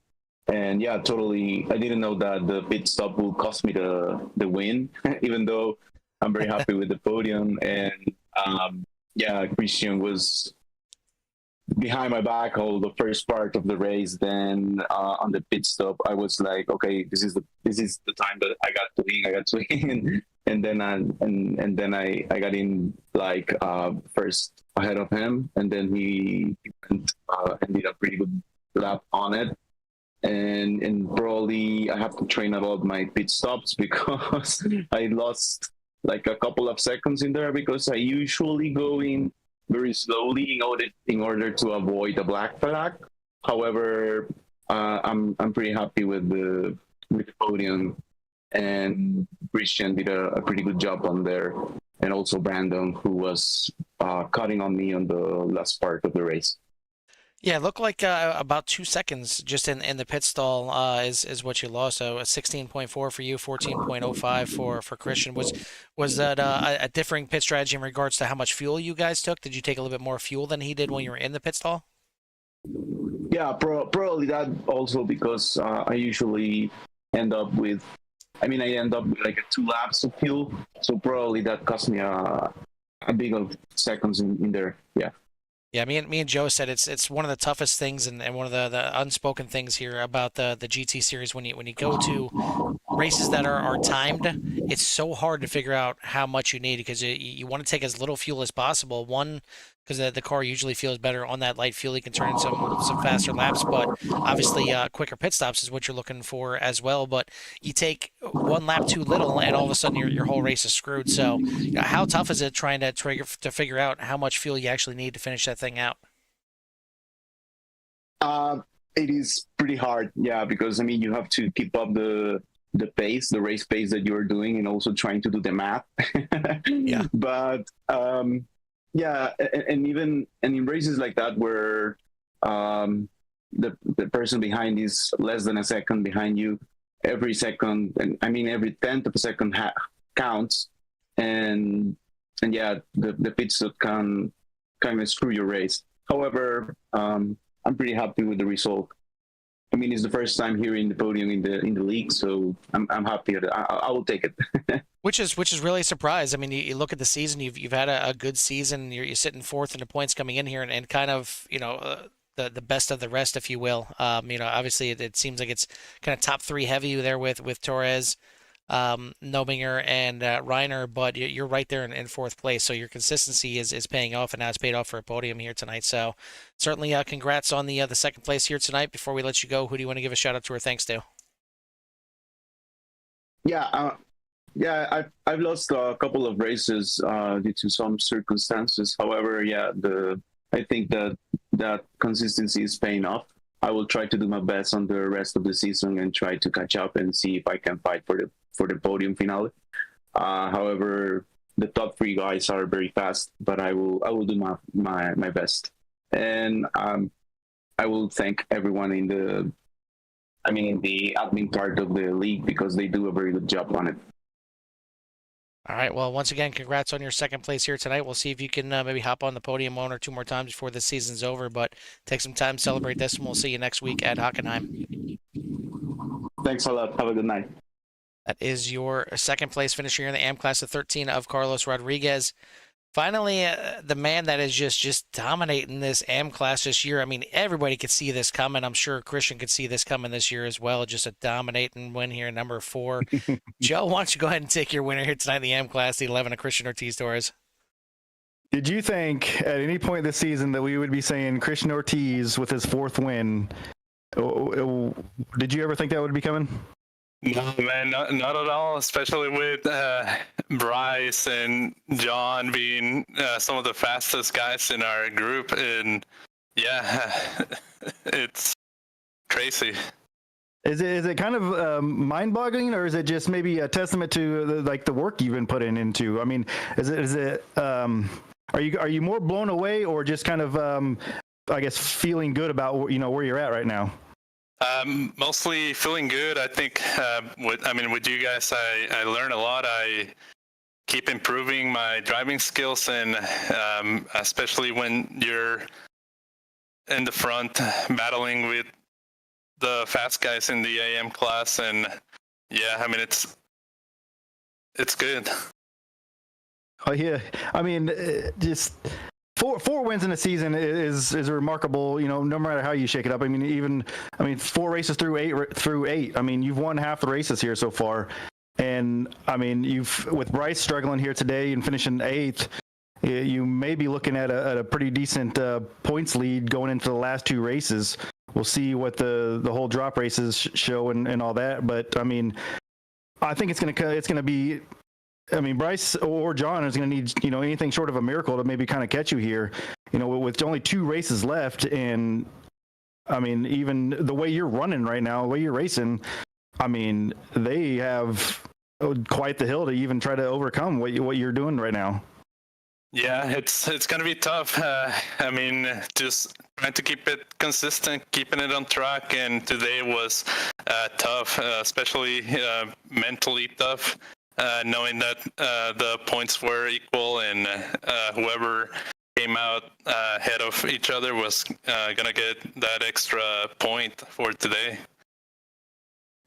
And yeah, totally, I didn't know that the pit stop will cost me the win, even though I'm very happy with the podium. And yeah, Christian was behind my back all the first part of the race. Then on the pit stop, I was like, okay, this is the time that I got to win. And then I got in like first ahead of him, and then he went and did a pretty good lap on it. And probably I have to train about my pit stops, because I lost like a couple of seconds in there, because I usually go in very slowly in order to avoid the black flag. However, I'm pretty happy with the podium, and Christian did a pretty good job on there, and also Brandon, who was cutting on me on the last part of the race. Yeah, it looked like about 2 seconds just in the pit stall is what you lost. So a 16.4 for you, 14.05 for Christian. Was that a differing pit strategy in regards to how much fuel you guys took? Did you take a little bit more fuel than he did when you were in the pit stall? Yeah, probably that also because I usually end up with, I end up with like 2 laps of fuel. So probably that cost me a big of seconds in there. Yeah. Yeah, me and Joe said it's one of the toughest things and one of the unspoken things here about the GT series when you go to races that are timed, it's so hard to figure out how much you need because you want to take as little fuel as possible. One, because the car usually feels better on that light fuel. You can turn in some faster laps, but obviously quicker pit stops is what you're looking for as well. But you take 1 lap too little, and all of a sudden your whole race is screwed. So, how tough is it trying to figure out how much fuel you actually need to finish that thing out? It is pretty hard, yeah, because you have to keep up the pace, the race pace that you're doing, and also trying to do the math. Yeah. But yeah, and even in races like that where the person behind is less than a second behind you, every second, and every 10th of a second counts, and yeah, the pit stop can kind of screw your race. However, I'm pretty happy with the result. It's the first time here in the podium in the league, so I'm happy. I will take it. Which is really a surprise. You look at the season, you've had a good season. You're sitting fourth in the points coming in here, and kind of the best of the rest, if you will. Obviously it seems like it's kind of top 3 heavy there with Torres, Nobinger, and Reiner, but you're right there in fourth place. So your consistency is paying off, and now it's paid off for a podium here tonight. So certainly congrats on the second place here tonight. Before we let you go, who do you want to give a shout out to or thanks to? Yeah, I've lost a couple of races due to some circumstances. However, yeah, I think that consistency is paying off. I will try to do my best on the rest of the season and try to catch up and see if I can fight for the podium finale. However, the top 3 guys are very fast, but I will do my best, and I will thank everyone in the admin part of the league because they do a very good job on it. All right. Well, once again, congrats on your second place here tonight. We'll see if you can maybe hop on the podium 1 or 2 more times before the season's over, but take some time, celebrate this, and we'll see you next week at Hockenheim. Thanks a lot. Have a good night. That is your second place finisher here in the AM class of 13 of Carlos Rodriguez. Finally, the man that is just dominating this AM class this year. Everybody could see this coming. I'm sure Christian could see this coming this year as well. Just a dominating win here, number 4. Joe, why don't you go ahead and take your winner here tonight in the AM class, the 11 of Christian Ortiz Torres. Did you think at any point this season that we would be saying Christian Ortiz with his 4th win? Did you ever think that would be coming? No, man, not at all, especially with Bryce and John being some of the fastest guys in our group. And yeah, it's crazy. Is it kind of mind-boggling, or is it just maybe a testament to the work you've been putting into? Is it are you more blown away, or just kind of I guess feeling good about where you're at right now? Mostly feeling good. I think with you guys, I learn a lot. I keep improving my driving skills, and especially when you're in the front battling with the fast guys in the AM class. And yeah, it's good. Oh yeah, just four wins in a season is remarkable. No matter how you shake it up. 4 races through eight. You've won half the races here so far, and you've, with Bryce struggling here today and finishing 8th, you may be looking at a pretty decent points lead going into the last 2 races. We'll see what the whole drop races show and all that, but I think it's gonna be. Bryce or John is going to need, anything short of a miracle to maybe kind of catch you here, with only 2 races left. And even the way you're running right now, the way you're racing, they have quite the hill to even try to overcome what you're doing right now. Yeah, it's gonna be tough. I mean, just trying to keep it consistent, keeping it on track, and today was tough, especially mentally tough, knowing that the points were equal and whoever came out ahead of each other was gonna get that extra point for today.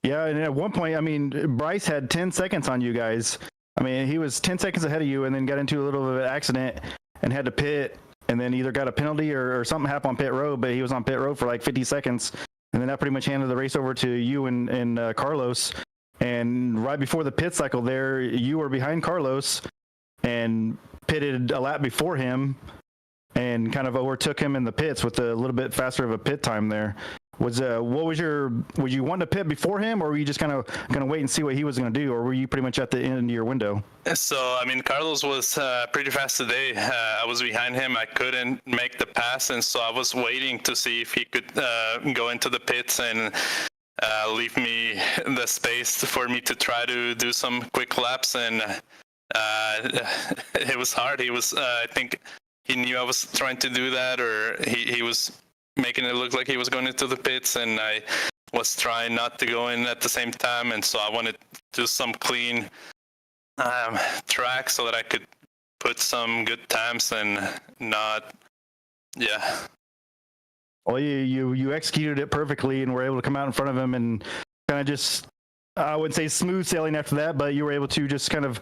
Yeah, and at one point, I mean, Bryce had 10 seconds on you guys. I mean, he was 10 seconds ahead of you and then got into a little bit of an accident and had to pit and then either got a penalty or something happened on pit road, but he was on pit road for like 50 seconds. And then that pretty much handed the race over to you and Carlos. And right before the pit cycle there, you were behind Carlos and pitted a lap before him and kind of overtook him in the pits with a little bit faster of a pit time there. Would you want to pit before him, or were you just kind of going to wait and see what he was going to do, or were you pretty much at the end of your window? So, I mean, Carlos was pretty fast today. I was behind him. I couldn't make the pass, and so I was waiting to see if he could go into the pits and leave me the space for me to try to do some quick laps. And it was hard. He was, I think he knew I was trying to do that, or he was making it look like he was going into the pits, and I was trying not to go in at the same time, and so I wanted to do some clean track so that I could put some good times and not, yeah. Well, you executed it perfectly and were able to come out in front of him and kind of just, I wouldn't say smooth sailing after that, but you were able to just kind of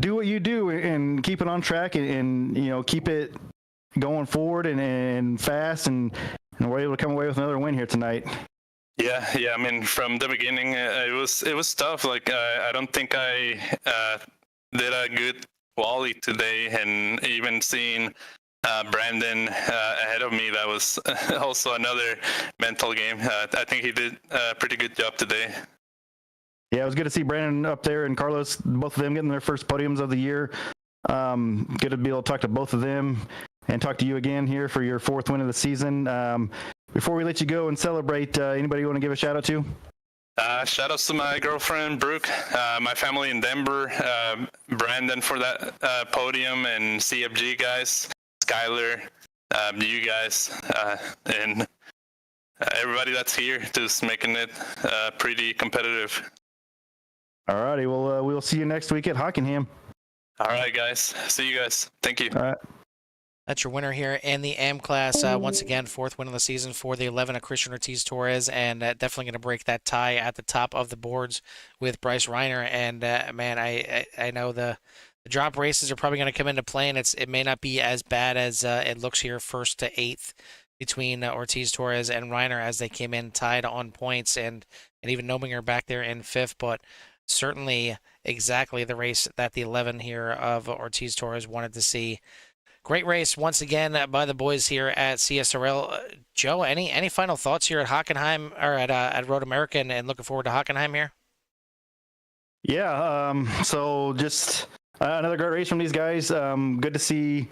do what you do and keep it on track and you know, keep it going forward and fast, and we're able to come away with another win here tonight. Yeah. I mean, from the beginning, it was tough. Like, I don't think I did a good quali today, and even seeing Brandon ahead of me, that was also another mental game. I think he did a pretty good job today. Yeah, it was good to see Brandon up there and Carlos, both of them getting their first podiums of the year. Good to be able to talk to both of them and talk to you again here for your fourth win of the season. Before we let you go and celebrate, anybody you want to give a shout out to? Shout outs to my girlfriend, Brooke, my family in Denver, Brandon for that podium, and CFG guys, Skyler, you guys, and everybody that's here, just making it pretty competitive. All righty. Well, we'll see you next week at Hockenham. All right, guys. See you guys. Thank you. All right. That's your winner here in the AM class. Once again, fourth win of the season for the 11 of Christian Ortiz-Torres, and definitely going to break that tie at the top of the boards with Bryce Reiner. And man, I know the drop races are probably going to come into play, and it may not be as bad as it looks here, first to eighth between Ortiz-Torres and Reiner as they came in tied on points, and even Nobinger back there in fifth, but certainly exactly the race that the 11 here of Ortiz-Torres wanted to see. Great race once again by the boys here at CSRL. Joe, any final thoughts here at Hockenheim or at Road America, and looking forward to Hockenheim here? Yeah, so just another great race from these guys. Good to see,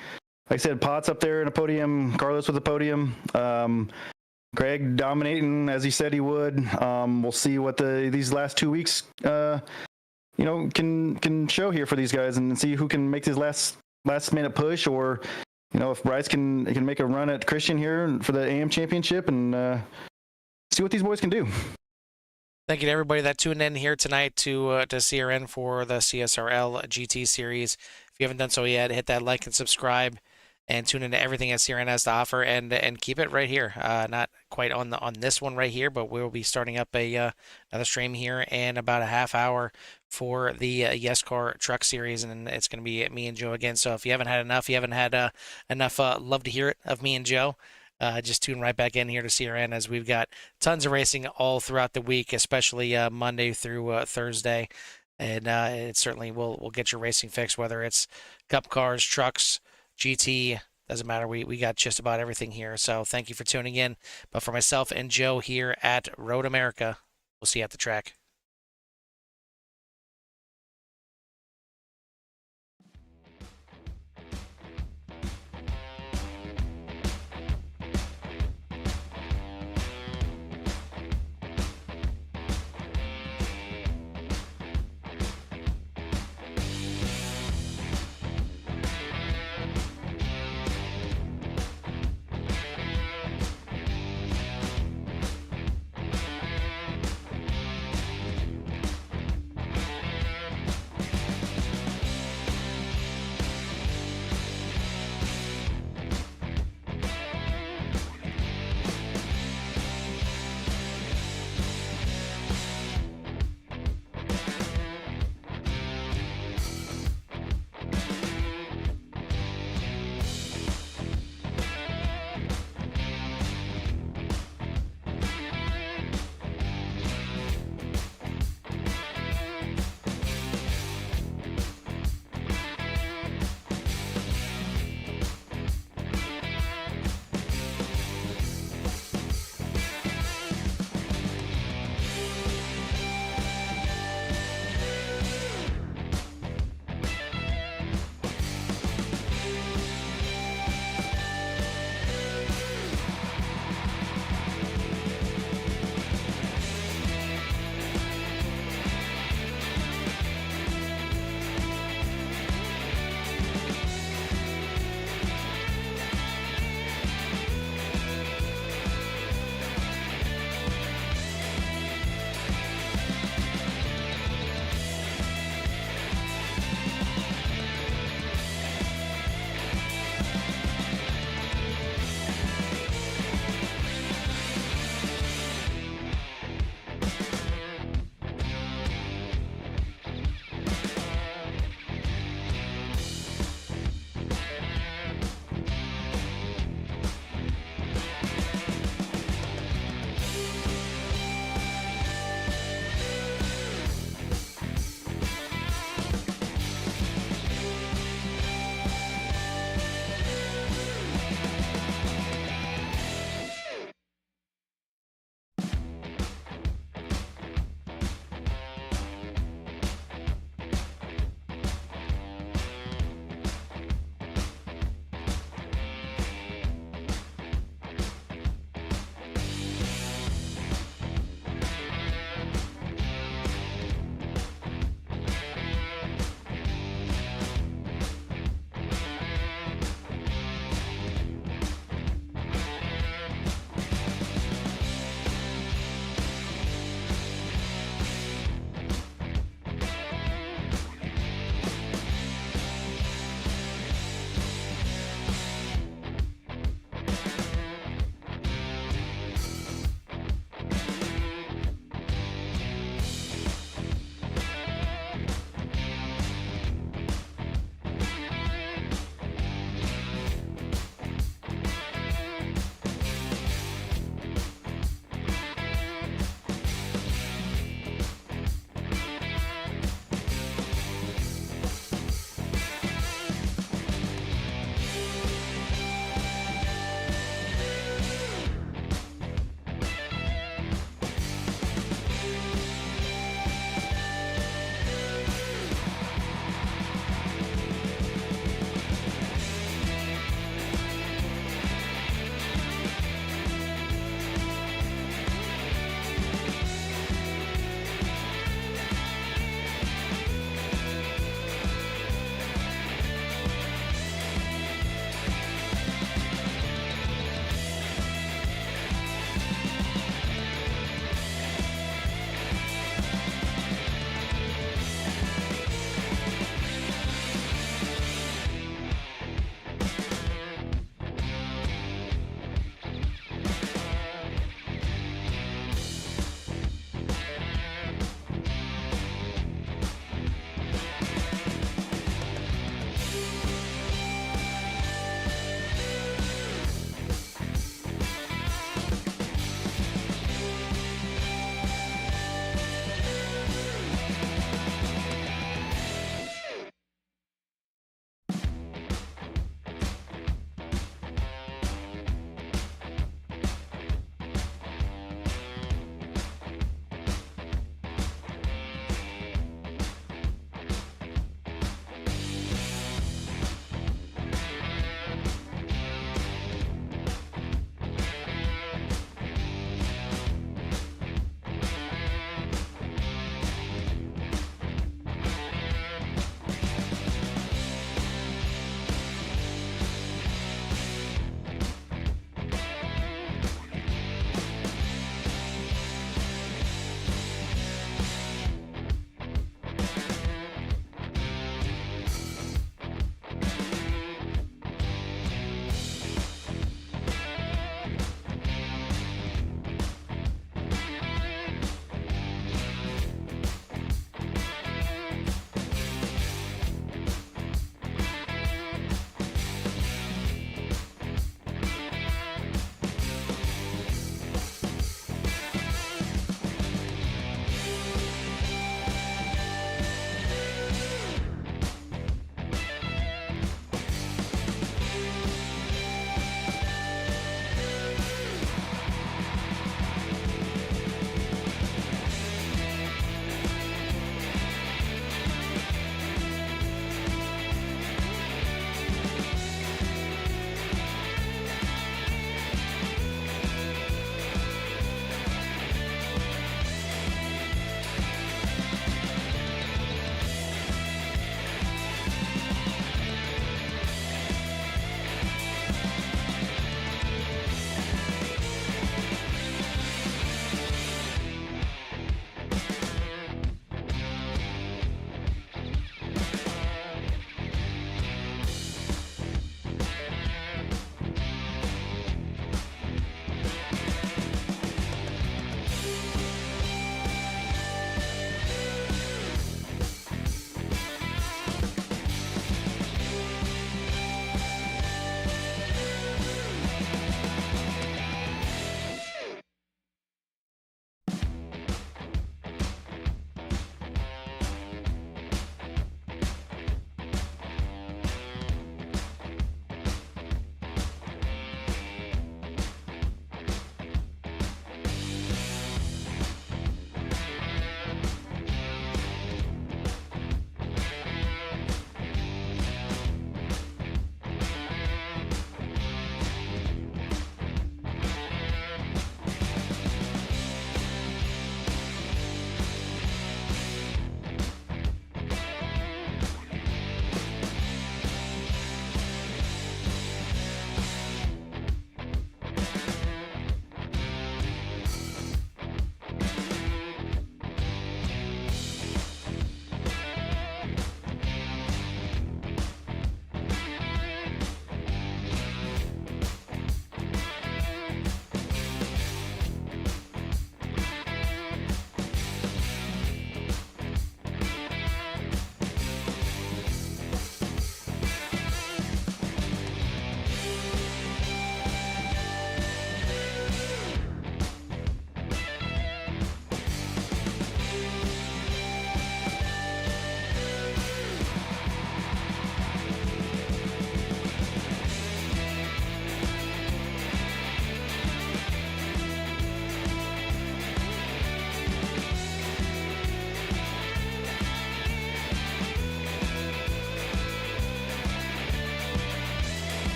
like I said, Potts up there in a podium, Carlos with a podium, Greg dominating as he said he would. We'll see what these last 2 weeks, can show here for these guys, and see who can make this last minute push, or if Bryce can make a run at Christian here for the AM championship, and see what these boys can do. Thank you to everybody that tuned in here tonight to CRN for the CSRL GT series. If you haven't done so yet, hit that like and subscribe, and tune into everything that CRN has to offer, and keep it right here. Not quite on this one right here, but we'll be starting up another stream here in about a half hour for the Yes Car Truck series, and it's going to be me and Joe again. So if you haven't had enough, enough love to hear it of me and Joe, just tune right back in here to CRN, as we've got tons of racing all throughout the week, especially Monday through Thursday. And it certainly will get your racing fix, whether it's cup cars, trucks, GT, doesn't matter. We got just about everything here. So thank you for tuning in. But for myself and Joe here at Road America, we'll see you at the track.